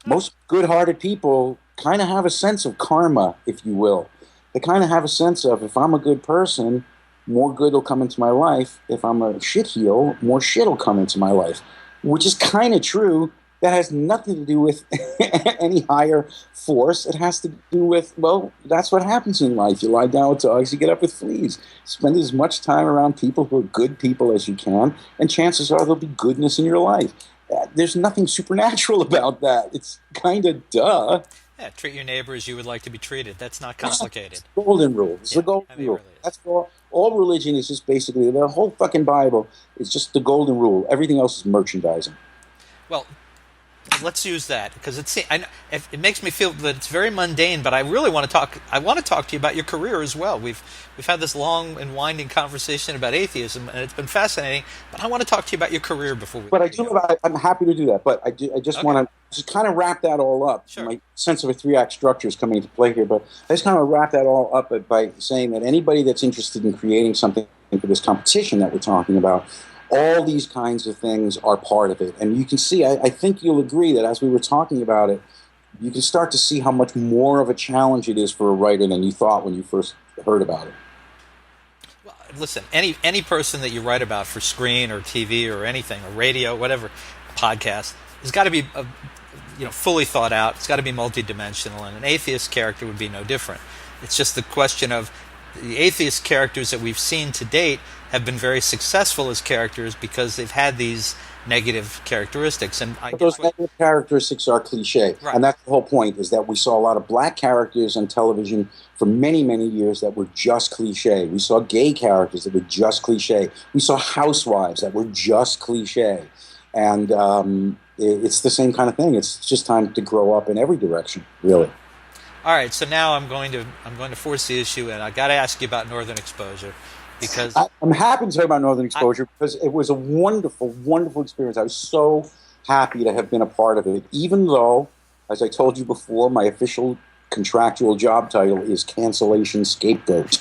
Speaker 3: most good-hearted people kind of have a sense of karma, if you will. They kind of have a sense of, if I'm a good person, more good will come into my life. If I'm a shitheel, more shit will come into my life, which is kind of true. That has nothing to do with any higher force. It has to do with, well, that's what happens in life. You lie down with dogs, you get up with fleas. Spend as much time around people who are good people as you can, and chances are there'll be goodness in your life. There's nothing supernatural about that. It's kind of duh.
Speaker 2: Yeah, treat your neighbor as you would like to be treated. That's not complicated.
Speaker 3: It's the golden rule. It's the golden rule.
Speaker 2: Really
Speaker 3: That's all religion is just basically, the whole fucking Bible is just the golden rule. Everything else is merchandising.
Speaker 2: Well, let's use that, because it makes me feel that it's very mundane. But I really want to talk. I want to talk to you about your career as well. We've had this long and winding conversation about atheism, and it's been fascinating. But I want to talk to you about your career before we.
Speaker 3: But I'm happy to do that. But I just want to just kind of wrap that all up.
Speaker 2: Sure.
Speaker 3: My sense of a 3-act structure is coming into play here. But I just kind of wrap that all up by saying that anybody that's interested in creating something for this competition that we're talking about, all these kinds of things are part of it. And you can see, I think you'll agree that as we were talking about it, you can start to see how much more of a challenge it is for a writer than you thought when you first heard about it.
Speaker 2: Well, listen, any person that you write about for screen or TV or anything, or radio, whatever, podcast, has got to be fully thought out. It's got to be multidimensional, and an atheist character would be no different. It's just the question of the atheist characters that we've seen to date have been very successful as characters because they've had these negative characteristics. And
Speaker 3: but those negative characteristics are cliche.
Speaker 2: Right.
Speaker 3: And that's the whole point, is that we saw a lot of black characters on television for many, many years that were just cliche. We saw gay characters that were just cliche. We saw housewives that were just cliche. And it's the same kind of thing. It's just time to grow up in every direction, really.
Speaker 2: All right, so now I'm going to force the issue, and I got to ask you about Northern Exposure, because
Speaker 3: I'm happy to talk about Northern Exposure because it was a wonderful, wonderful experience. I was so happy to have been a part of it, even though, as I told you before, my official contractual job title is cancellation scapegoat.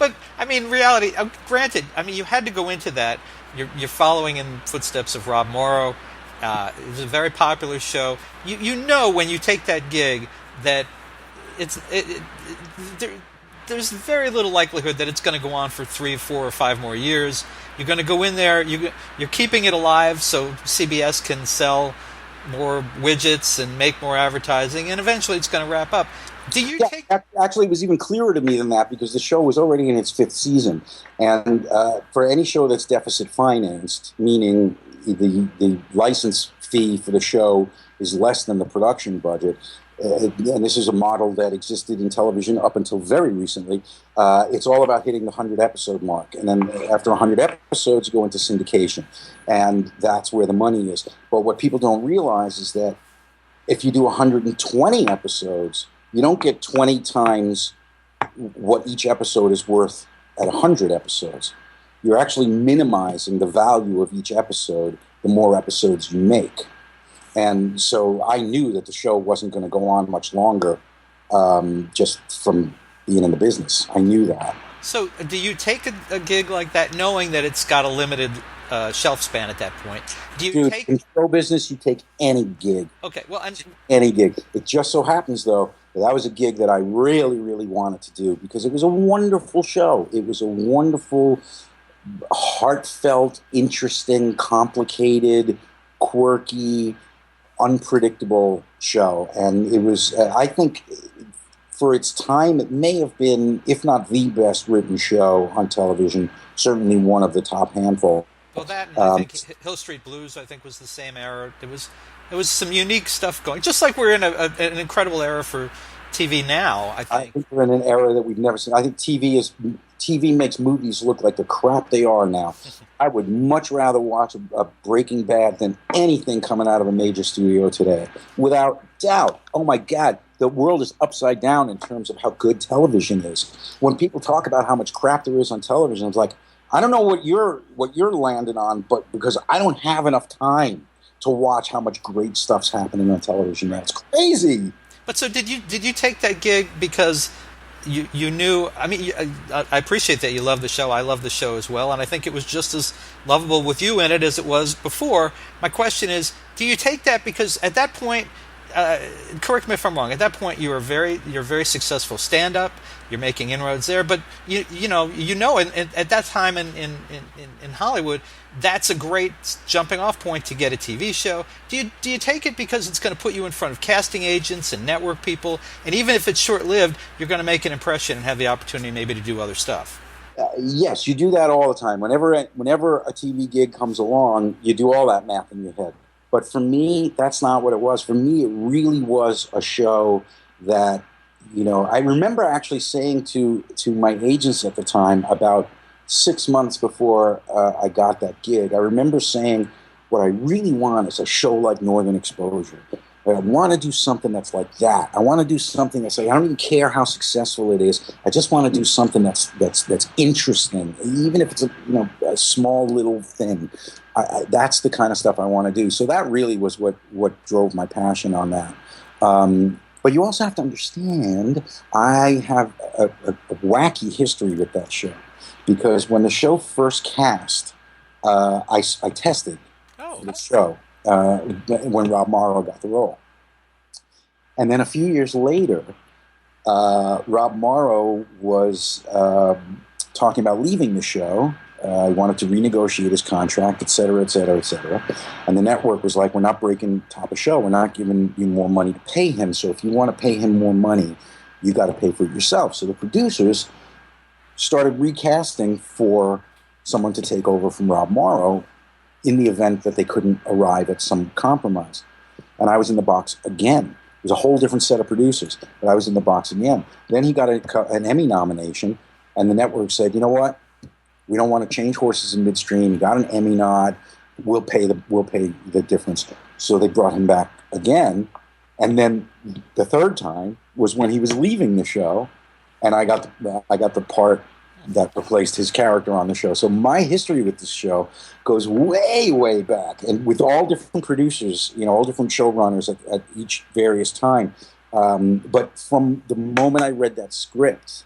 Speaker 2: But I mean, reality. Granted, I mean, you had to go into that. You're following in footsteps of Rob Morrow. It was a very popular show. You know when you take that gig that there's very little likelihood that it's going to go on for 3, 4, or 5 more years. You're going to go in there. You're keeping it alive so CBS can sell more widgets and make more advertising, and eventually it's going to wrap up.
Speaker 3: Actually, it was even clearer to me than that because the show was already in its 5th season, and for any show that's deficit financed, meaning the license fee for the show is less than the production budget. And this is a model that existed in television up until very recently. It's all about hitting the 100-episode mark. And then after 100 episodes, you go into syndication. And that's where the money is. But what people don't realize is that if you do 120 episodes, you don't get 20 times what each episode is worth at 100 episodes. You're actually minimizing the value of each episode the more episodes you make. And so I knew that the show wasn't going to go on much longer just from being in the business. I knew that.
Speaker 2: So do you take a gig like that knowing that it's got a limited shelf span at that point?
Speaker 3: In show business, you take any gig.
Speaker 2: Okay, well,
Speaker 3: any gig. It just so happens, though, that was a gig that I really, really wanted to do because it was a wonderful show. It was a wonderful, heartfelt, interesting, complicated, quirky, unpredictable show. And it was, I think, for its time, it may have been, if not the best written show on television, certainly one of the top handful.
Speaker 2: Well, that, and I think Hill Street Blues, I think, was the same era. There was some unique stuff going, just like we're in an incredible era for TV now, I think
Speaker 3: we're in an era that we've never seen. I think TV makes movies look like the crap they are now. I would much rather watch a Breaking Bad than anything coming out of a major studio today. Without doubt. Oh my God, the world is upside down in terms of how good television is. When people talk about how much crap there is on television, it's like, I don't know what you're landing on, but because I don't have enough time to watch how much great stuff's happening on television now. It's crazy.
Speaker 2: But so did you take that gig because you knew? I mean, I appreciate that you love the show. I love the show as well, and I think it was just as lovable with you in it as it was before. My question is, do you take that because at that point, correct me if I'm wrong, at that point you're a very successful stand-up, you're making inroads there, but you know at that time in Hollywood, that's a great jumping off point to get a TV show. Do you take it because it's going to put you in front of casting agents and network people, and even if it's short-lived, you're going to make an impression and have the opportunity maybe to do other stuff?
Speaker 3: Yes, you do that all the time. Whenever a TV gig comes along, you do all that math in your head. But for me, that's not what it was. For me, it really was a show that, I remember actually saying to my agents at the time, about 6 months before I got that gig, I remember saying, what I really want is a show like Northern Exposure. I want to do something that's like that. I want to do something that's like, I don't even care how successful it is. I just want to do something that's interesting, even if it's a small little thing. That's the kind of stuff I want to do. So that really was what drove my passion on that. But you also have to understand, I have a wacky history with that show, because when the show first cast, I tested the show when Rob Morrow got the role. And then a few years later, Rob Morrow was talking about leaving the show. He wanted to renegotiate his contract, et cetera, et cetera, et cetera. And the network was like, we're not breaking top of show. We're not giving you more money to pay him. So if you want to pay him more money, you got to pay for it yourself. So the producers started recasting for someone to take over from Rob Morrow in the event that they couldn't arrive at some compromise. And I was in the box again. It was a whole different set of producers, but I was in the box again. Then he got an Emmy nomination, and the network said, you know what? We don't want to change horses in midstream. You got an Emmy nod. We'll pay the difference. So they brought him back again, and then the third time was when he was leaving the show, and I got the part that replaced his character on the show. So my history with this show goes way, way back, and with all different producers, all different showrunners at each various time. But from the moment I read that script,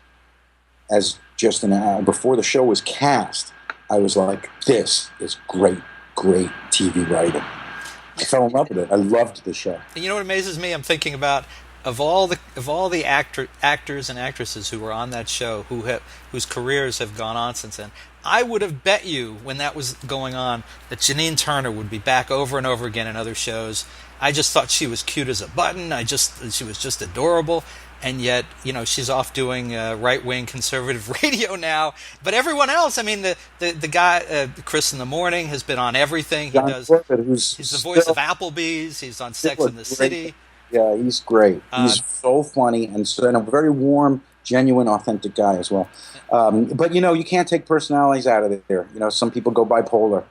Speaker 3: as just an hour before the show was cast, I was like, this is great TV writing. I fell in love with it. I loved the show.
Speaker 2: And you know what amazes me? I'm thinking about of all the actors and actresses who were on that show whose careers have gone on since then. I would have bet you when that was going on that Janine Turner would be back over and over again in other shows. I just thought she was cute as a button. She was just adorable. And yet, she's off doing right-wing conservative radio now. But everyone else, I mean, the guy, Chris in the Morning, has been on everything. He's the voice of Applebee's. He's on Sex and the City.
Speaker 3: Yeah, he's great. He's so funny and a very warm, genuine, authentic guy as well. But, you can't take personalities out of there. Some people go bipolar.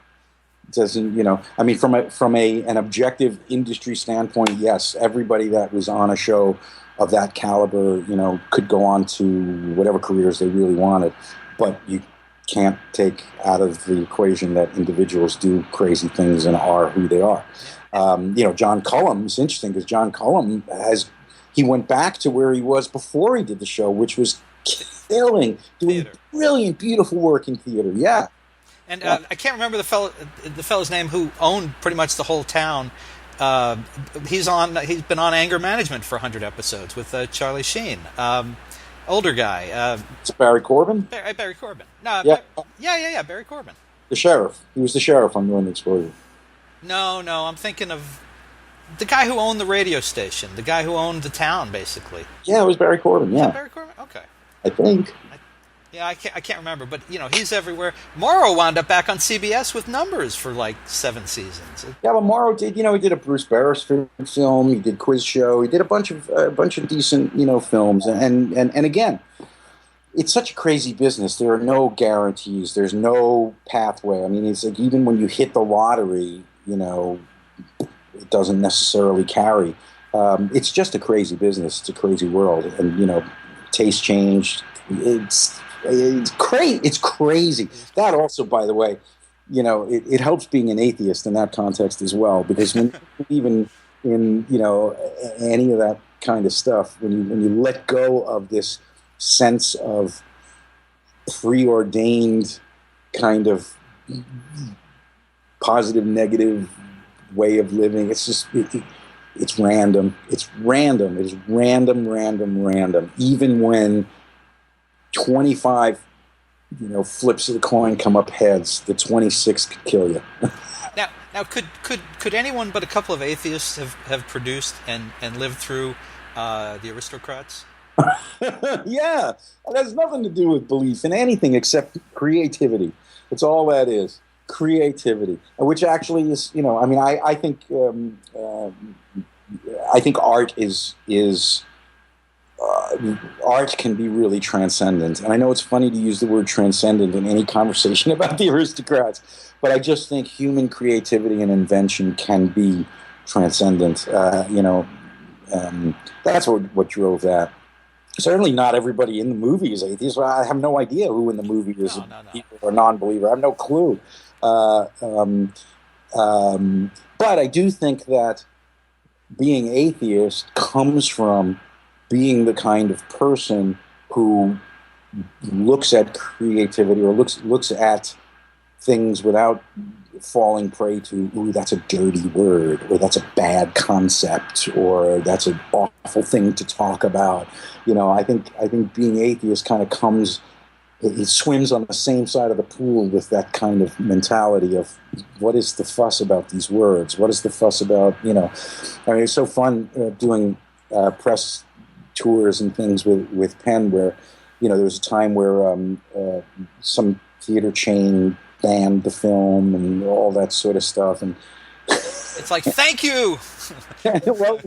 Speaker 3: It doesn't, I mean, from an objective industry standpoint, yes, everybody that was on a show of that caliber, could go on to whatever careers they really wanted. But you can't take out of the equation that individuals do crazy things and are who they are. John Cullum, it's interesting because John Cullum he went back to where he was before he did the show, which was killing, doing brilliant, beautiful work in theater. Yeah.
Speaker 2: And I can't remember the fellow's name who owned pretty much the whole town. He's been on Anger Management for 100 episodes with Charlie Sheen. Older guy.
Speaker 3: It's Barry Corbin?
Speaker 2: Barry Corbin. No, yeah, Barry Corbin.
Speaker 3: The sheriff. He was the sheriff on Northern Exposure.
Speaker 2: No, I'm thinking of the guy who owned the radio station, the guy who owned the town, basically.
Speaker 3: Yeah, it was Barry Corbin, yeah.
Speaker 2: Barry Corbin? Okay.
Speaker 3: I think.
Speaker 2: I can't remember, but, he's everywhere. Morrow wound up back on CBS with Numbers for, 7 seasons.
Speaker 3: Yeah, but Morrow did, he did a Bruce Beresford film, he did Quiz Show, he did a bunch of decent, films. And again, it's such a crazy business. There are no guarantees. There's no pathway. I mean, it's like even when you hit the lottery, it doesn't necessarily carry. It's just a crazy business. It's a crazy world. And, taste changed. It's crazy. That also, by the way, it helps being an atheist in that context as well, because when you believe in any of that kind of stuff, when you let go of this sense of preordained kind of positive negative way of living, it's just it's random. It's random. It is random. Even when 25 flips of the coin come up heads, the 26 could kill you.
Speaker 2: Now, could anyone but a couple of atheists have produced and lived through the Aristocrats?
Speaker 3: Yeah, it has nothing to do with belief in anything except creativity. It's all that is, creativity, which actually is, I think art is art can be really transcendent. And I know it's funny to use the word transcendent in any conversation about the Aristocrats, but I just think human creativity and invention can be transcendent. That's what drove that. Certainly not everybody in the movie is atheist. I have no idea who in the movie is a non-believer. I have no clue. But I do think that being atheist comes from being the kind of person who looks at creativity or looks at things without falling prey to, ooh, that's a dirty word, or that's a bad concept, or that's an awful thing to talk about. I think being atheist kind of comes, it swims on the same side of the pool with that kind of mentality of, what is the fuss about these words? What is the fuss about, it's so fun doing press tours and things with Penn, where, there was a time where some theater chain banned the film and all that sort of stuff. And
Speaker 2: it's like, thank you!
Speaker 3: Well,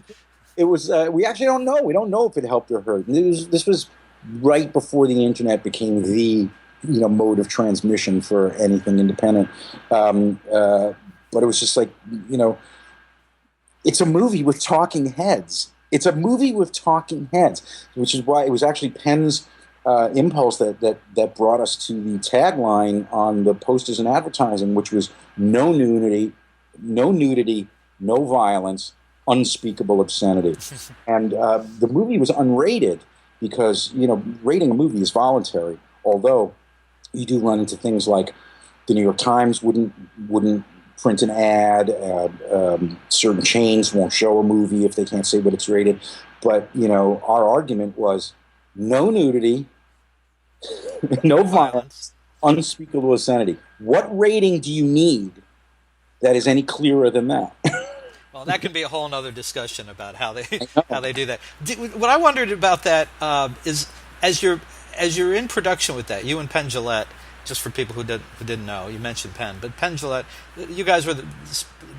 Speaker 3: it was, we actually don't know. We don't know if it helped or hurt. This was right before the internet became the mode of transmission for anything independent. But it was just like, it's a movie with talking heads. It's a movie with talking heads, which is why it was actually Penn's impulse that brought us to the tagline on the posters and advertising, which was no nudity, no violence, unspeakable obscenity. And the movie was unrated because, rating a movie is voluntary, although you do run into things like the New York Times wouldn't print an ad, certain chains won't show a movie if they can't say what it's rated. But, our argument was no nudity, no violence, unspeakable obscenity. What rating do you need that is any clearer than that?
Speaker 2: Well, that can be a whole other discussion about how they do that. What I wondered about that is, as you're in production with that, you and Penn Jillette, just for people who didn't know, you mentioned Penn, but Penn Jillette, you guys were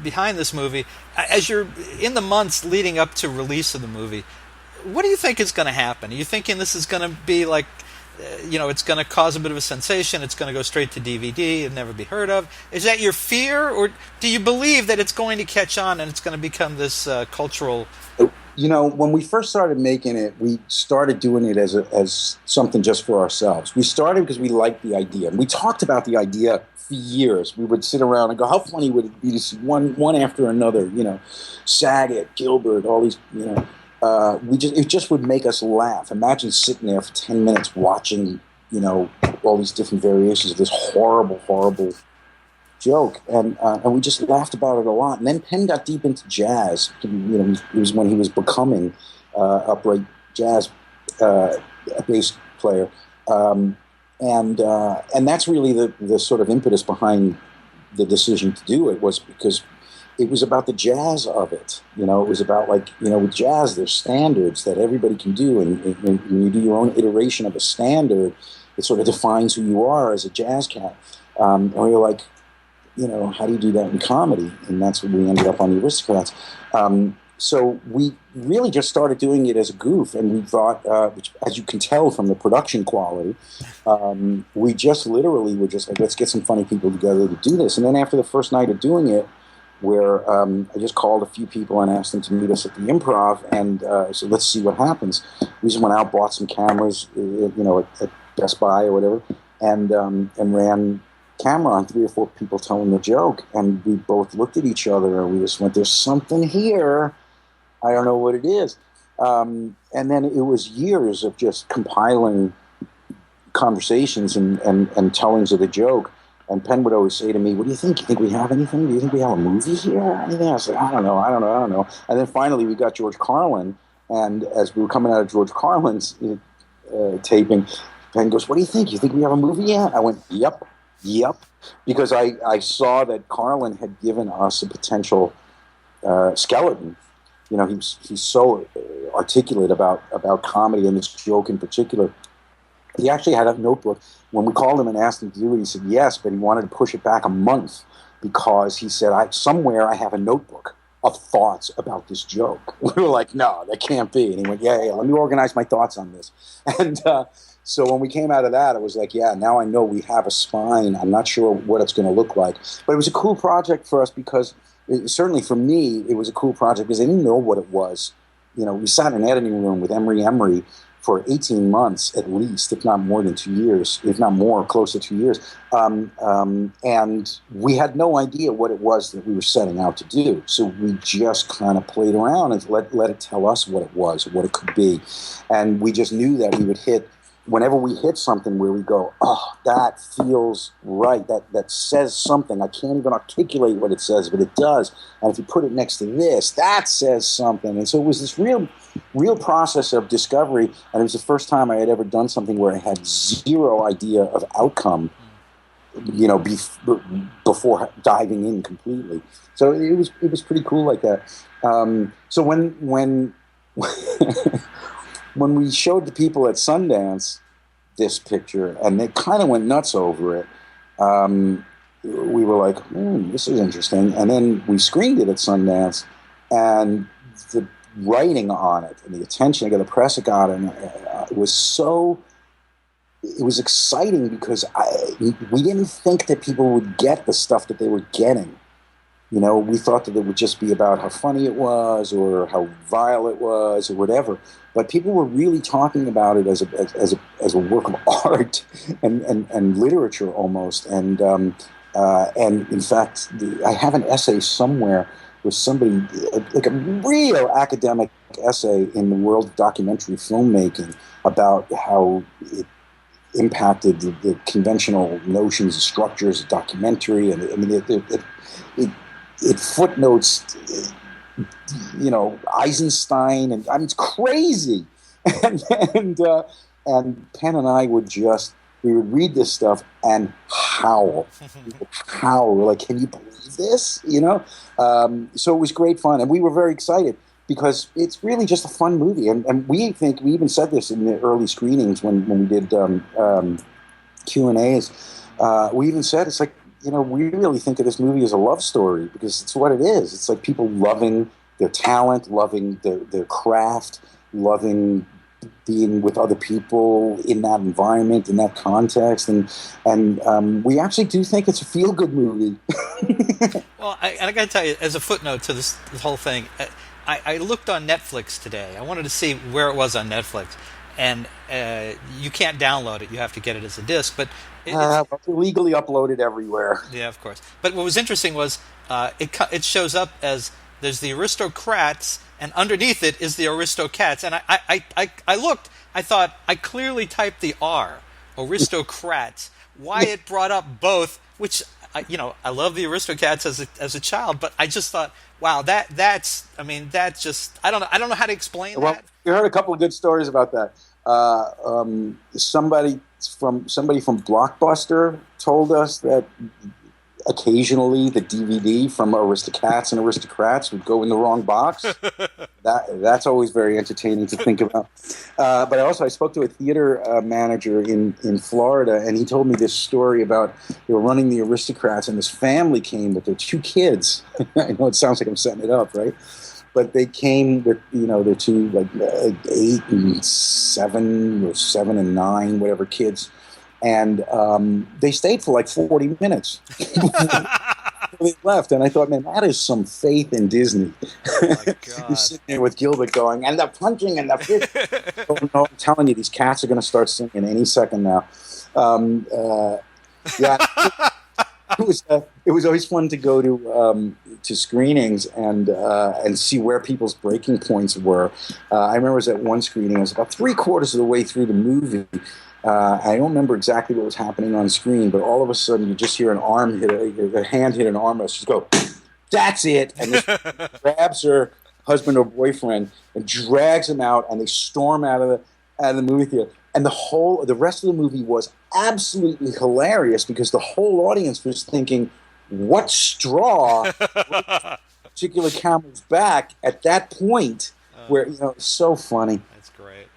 Speaker 2: behind this movie. As you're in the months leading up to release of the movie, what do you think is going to happen? Are you thinking this is going to be like, it's going to cause a bit of a sensation, it's going to go straight to DVD and never be heard of? Is that your fear, or do you believe that it's going to catch on and it's going to become this cultural...
Speaker 3: When we first started making it, we started doing it as something just for ourselves. We started because we liked the idea. And we talked about the idea for years. We would sit around and go, how funny would it be to see one after another, Saget, Gilbert, all these, it just would make us laugh. Imagine sitting there for 10 minutes watching, all these different variations of this horrible, horrible joke, and we just laughed about it a lot. And then Penn got deep into jazz. It was when he was becoming upright jazz bass player, and that's really the sort of impetus behind the decision to do it, was because it was about the jazz of it. It was about, like, with jazz, there's standards that everybody can do, and when you do your own iteration of a standard, it sort of defines who you are as a jazz cat. And we were like, how do you do that in comedy? And that's when we ended up on the Aristocrats. So we really just started doing it as a goof, and we thought, which, as you can tell from the production quality, we just literally were just like, let's get some funny people together to do this. And then after the first night of doing it, where I just called a few people and asked them to meet us at the Improv, and so let's see what happens. We just went out, bought some cameras, at Best Buy or whatever, and ran camera on 3 or 4 people telling the joke, and we both looked at each other and we just went, "There's something here. I don't know what it is." And then it was years of just compiling conversations and tellings of the joke. And Penn would always say to me, "What do you think? You think we have anything? Do you think we have a movie here or anything?" I said, I don't know. And then finally we got George Carlin, and as we were coming out of George Carlin's taping, Penn goes, "What do you think? You think we have a movie yet?" I went, Yep. Because I saw that Carlin had given us a potential skeleton. You know, he's so articulate about comedy and this joke in particular. He actually had a notebook. When we called him and asked him to do it, he said yes, but he wanted to push it back a month because he said, somewhere I have a notebook of thoughts about this joke. We were like, "No, that can't be." And he went, yeah, let me organize my thoughts on this. And so when we came out of that, it was like, yeah, now I know we have a spine. I'm not sure what it's going to look like. But it was a cool project for us because, certainly for me, it was a cool project because I didn't know what it was. You know, we sat in an editing room with Emery for 18 months at least, if not more than 2 years, if not more, close to 2 years. And we had no idea what it was that we were setting out to do. So we just kind of played around and let it tell us what it was, what it could be. And we just knew that we would hit, whenever we hit something where we go, "Oh, that feels right, that says something. I can't even articulate what it says, but it does. And if you put it next to this, that says something." And so it was this real process of discovery, and it was the first time I had ever done something where I had zero idea of outcome, you know, before diving in completely. So it was pretty cool like that. So when when we showed the people at Sundance this picture, and they kind of went nuts over it, we were like, this is interesting. And then we screened it at Sundance, and the writing on it and the attention the press got, and it was exciting because we didn't think that people would get the stuff that they were getting. You know, we thought that it would just be about how funny it was or how vile it was or whatever. But people were really talking about it as a work of art and literature almost. And in fact, I have an essay somewhere with somebody, like a real academic essay in the world of documentary filmmaking about how it impacted the conventional notions and structures of documentary. And I mean, it footnotes, you know, Eisenstein, and I mean, it's crazy. And Penn and I would read this stuff and howl. We're like, "Can you believe this?" You know? So it was great fun, and we were very excited because it's really just a fun movie. And we even said this in the early screenings when we did Q&As. We even said, it's like, you know, we really think of this movie as a love story because it's what it is. It's like people loving their talent, loving their craft, loving being with other people in that environment, in that context. And we actually do think it's a feel-good movie.
Speaker 2: Well, I got to tell you, as a footnote to this whole thing, I looked on Netflix today. I wanted to see where it was on Netflix. And you can't download it. You have to get it as a disc. But it's
Speaker 3: legally uploaded everywhere.
Speaker 2: Yeah, of course. But what was interesting was it shows up as there's the Aristocrats, and underneath it is the Aristocats. And I looked. I thought I clearly typed the R, Aristocrats. Why it brought up both? Which I love the Aristocats as a child, but I just thought, wow, that's just I don't know how to explain that.
Speaker 3: You heard a couple of good stories about that. Somebody from Blockbuster told us that occasionally the DVD from Aristocats and Aristocrats would go in the wrong box. That's always very entertaining to think about. But I spoke to a theater manager in Florida, and he told me this story about they were running the Aristocrats, and this family came with their 2 kids. I know it sounds like I'm setting it up, right? But they came with, their 2, like 8 and 7 or 7 and 9, whatever kids. And they stayed for like 40 minutes. They left, and I thought, man, that is some faith in Disney.
Speaker 2: Oh my God.
Speaker 3: You're sitting there with Gilbert going, and the punching and the fist. Oh, no, I'm telling you, these cats are going to start singing any second now. Yeah. it was always fun to go to screenings and see where people's breaking points were. I remember it was at one screening. I was about 3/4 of the way through the movie. I don't remember exactly what was happening on screen, but all of a sudden you just hear a hand hit an arm rest. Just go, that's it, and this grabs her husband or boyfriend and drags him out, and they storm out of the movie theater. And the rest of the movie was absolutely hilarious because the whole audience was thinking, what straw particular camel's back at that point where, it's so funny.
Speaker 2: That's great.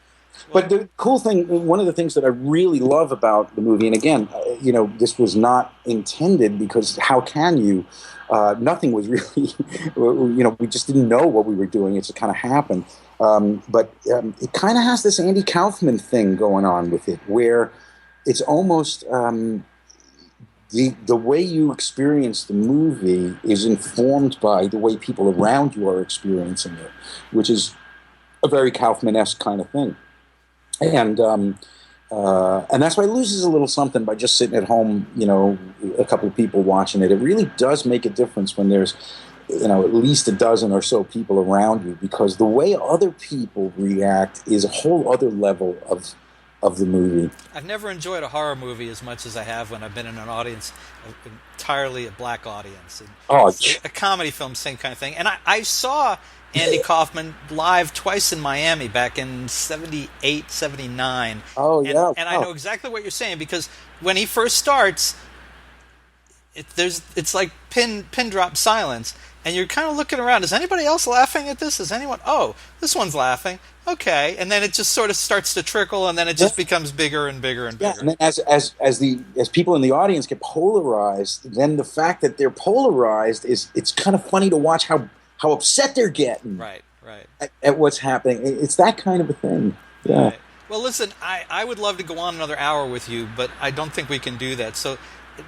Speaker 3: But the cool thing, one of the things that I really love about the movie, and again, this was not intended because how can you? Nothing was really, we just didn't know what we were doing. It just kind of happened. But it kind of has this Andy Kaufman thing going on with it, where it's almost the way you experience the movie is informed by the way people around you are experiencing it, which is a very Kaufman-esque kind of thing. And that's why it loses a little something by just sitting at home, a couple of people watching it. It really does make a difference when there's at least a dozen or so people around you, because the way other people react is a whole other level of the movie.
Speaker 2: I've never enjoyed a horror movie as much as I have when I've been in an audience, entirely a black audience. And a comedy film, same kind of thing. And I saw Andy Kaufman live twice in Miami back in 78, 79.
Speaker 3: Oh, yeah.
Speaker 2: And I know exactly what you're saying, because when he first starts, it's like pin drop silence. And you're kind of looking around. Is anybody else laughing at this? Is anyone? Oh, this one's laughing. Okay, and then it just sort of starts to trickle, and then it just becomes bigger and bigger and bigger.
Speaker 3: Yeah, and then as people in the audience get polarized, then the fact that they're polarized it's kind of funny to watch how upset they're getting.
Speaker 2: Right.
Speaker 3: At what's happening. It's that kind of a thing. Yeah.
Speaker 2: Right. Well, listen, I would love to go on another hour with you, but I don't think we can do that. So.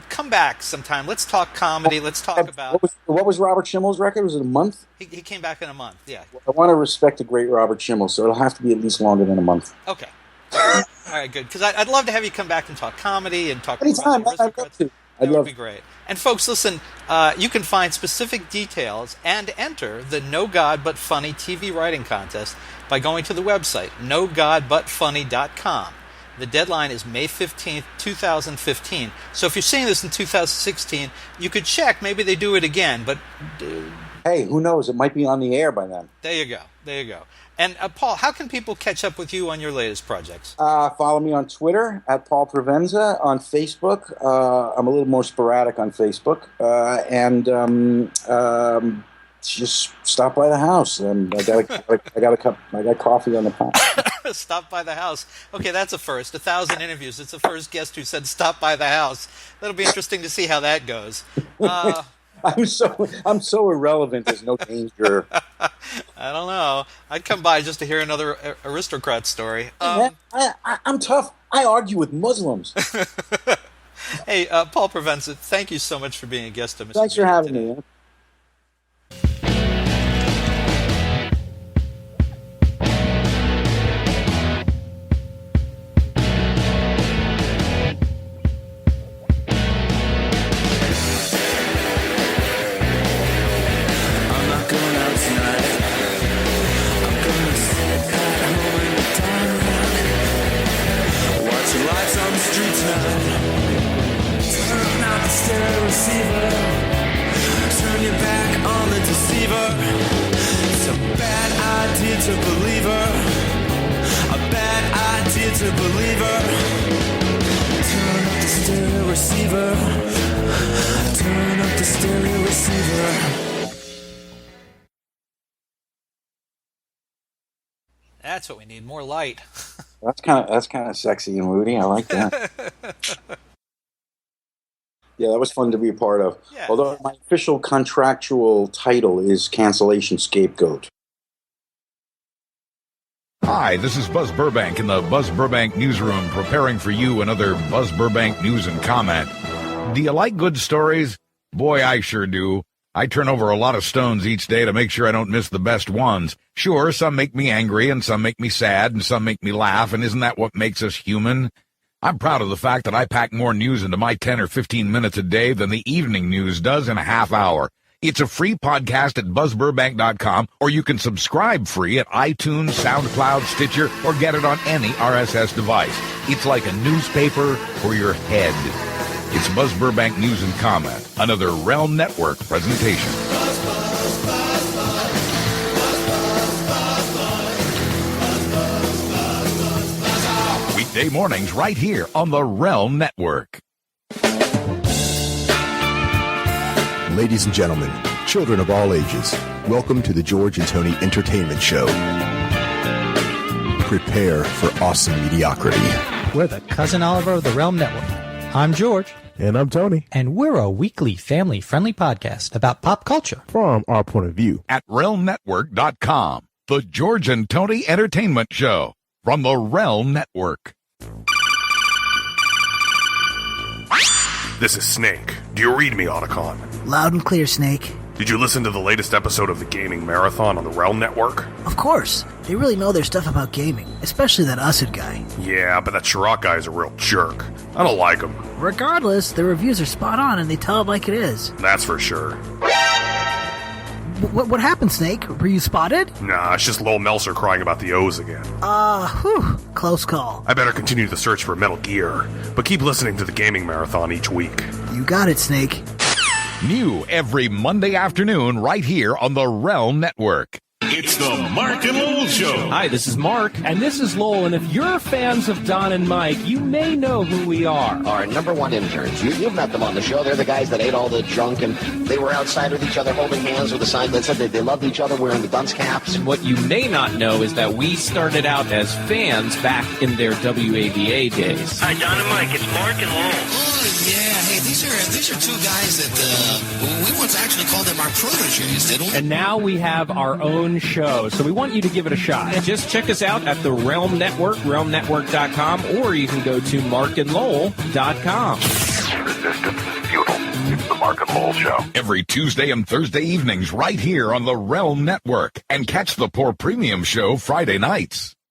Speaker 2: Come back sometime. Let's talk comedy. Let's talk about...
Speaker 3: What was Robert Schimmel's record? Was it a month?
Speaker 2: He came back in a month, yeah.
Speaker 3: I want to respect the great Robert Schimmel, so it'll have to be at least longer than a month.
Speaker 2: Okay. All right, good. Because I'd love to have you come back and talk comedy and talk
Speaker 3: anytime.
Speaker 2: About
Speaker 3: I'd love to.
Speaker 2: That would be great. And folks, listen, you can find specific details and enter the No God But Funny TV writing contest by going to the website, nogodbutfunny.com. The deadline is May 15th, 2015. So if you're seeing this in 2016, you could check. Maybe they do it again. But
Speaker 3: hey, who knows? It might be on the air by then.
Speaker 2: There you go. And Paul, how can people catch up with you on your latest projects?
Speaker 3: Follow me on Twitter at Paul Provenza. On Facebook, I'm a little more sporadic on Facebook. And just stop by the house. I got coffee on the pot.
Speaker 2: Stop by the house. Okay, that's a first. 1,000 interviews. It's the first guest who said stop by the house. That'll be interesting to see how that goes.
Speaker 3: I'm so irrelevant. There's no danger.
Speaker 2: I don't know. I'd come by just to hear another Aristocrat story.
Speaker 3: I'm tough. I argue with Muslims.
Speaker 2: Hey, Paul Provenza, thank you so much for being a guest of Mr.
Speaker 3: Thanks for having me. Man.
Speaker 2: That's what we need, more light.
Speaker 3: That's kind of sexy and moody. I like that. Yeah, that was fun to be a part of. Yeah. Although my official contractual title is Cancellation Scapegoat.
Speaker 1: Hi, this is Buzz Burbank in the Buzz Burbank Newsroom, preparing for you another Buzz Burbank News and Comment. Do you like good stories? Boy, I sure do. I turn over a lot of stones each day to make sure I don't miss the best ones. Sure, some make me angry, and some make me sad, and some make me laugh, and isn't that what makes us human? I'm proud of the fact that I pack more news into my 10 or 15 minutes a day than the evening news does in a half hour. It's a free podcast at buzzburbank.com, or you can subscribe free at iTunes, SoundCloud, Stitcher, or get it on any RSS device. It's like a newspaper for your head. It's Buzz Burbank News and Comment, another Realm Network presentation. Weekday mornings right here on the Realm Network.
Speaker 4: Ladies and gentlemen, children of all ages, welcome to the George and Tony Entertainment Show. Prepare for awesome mediocrity.
Speaker 5: We're the Cousin Oliver of the Realm Network. I'm George.
Speaker 6: And I'm Tony.
Speaker 5: And we're a weekly family-friendly podcast about pop culture.
Speaker 6: From our point of view.
Speaker 1: At realmnetwork.com, the George and Tony Entertainment Show from the Realm Network.
Speaker 7: This is Snake. Do you read me, Otacon?
Speaker 8: Loud and clear, Snake.
Speaker 7: Did you listen to the latest episode of the Gaming Marathon on the Realm Network?
Speaker 8: Of course. They really know their stuff about gaming, especially that Usud guy.
Speaker 7: Yeah, but that Chirac guy is a real jerk. I don't like him.
Speaker 8: Regardless, their reviews are spot on and they tell it like it is.
Speaker 7: That's for sure.
Speaker 8: What happened, Snake? Were you spotted?
Speaker 7: Nah, it's just Lowell Meltzer crying about the O's again.
Speaker 8: Close call.
Speaker 7: I better continue the search for Metal Gear, but keep listening to the Gaming Marathon each week.
Speaker 8: You got it, Snake.
Speaker 1: New every Monday afternoon right here on the Realm Network.
Speaker 9: It's the Mark and Lowell Show.
Speaker 10: Hi, this is Mark. And this is Lowell. And if you're fans of Don and Mike, you may know who we are.
Speaker 11: Our number one interns. You've met them on the show. They're the guys that ate all the junk, and they were outside with each other holding hands with a sign that said that they loved each other wearing the dunce caps.
Speaker 10: And what you may not know is that we started out as fans back in their WAVA days.
Speaker 12: Hi, Don and Mike. It's Mark and Lowell.
Speaker 13: Oh, yeah. Hey, these are two guys that we once actually called them our proteges, didn't we?
Speaker 10: And now we have our own show, so we want you to give it a shot. Just check us out at the Realm Network, realmnetwork.com, or you can go to markandlowell.com.
Speaker 9: Resistance is futile. It's the Mark and Lowell Show.
Speaker 1: Every Tuesday and Thursday evenings right here on the Realm Network. And catch the Poor Premium Show Friday nights.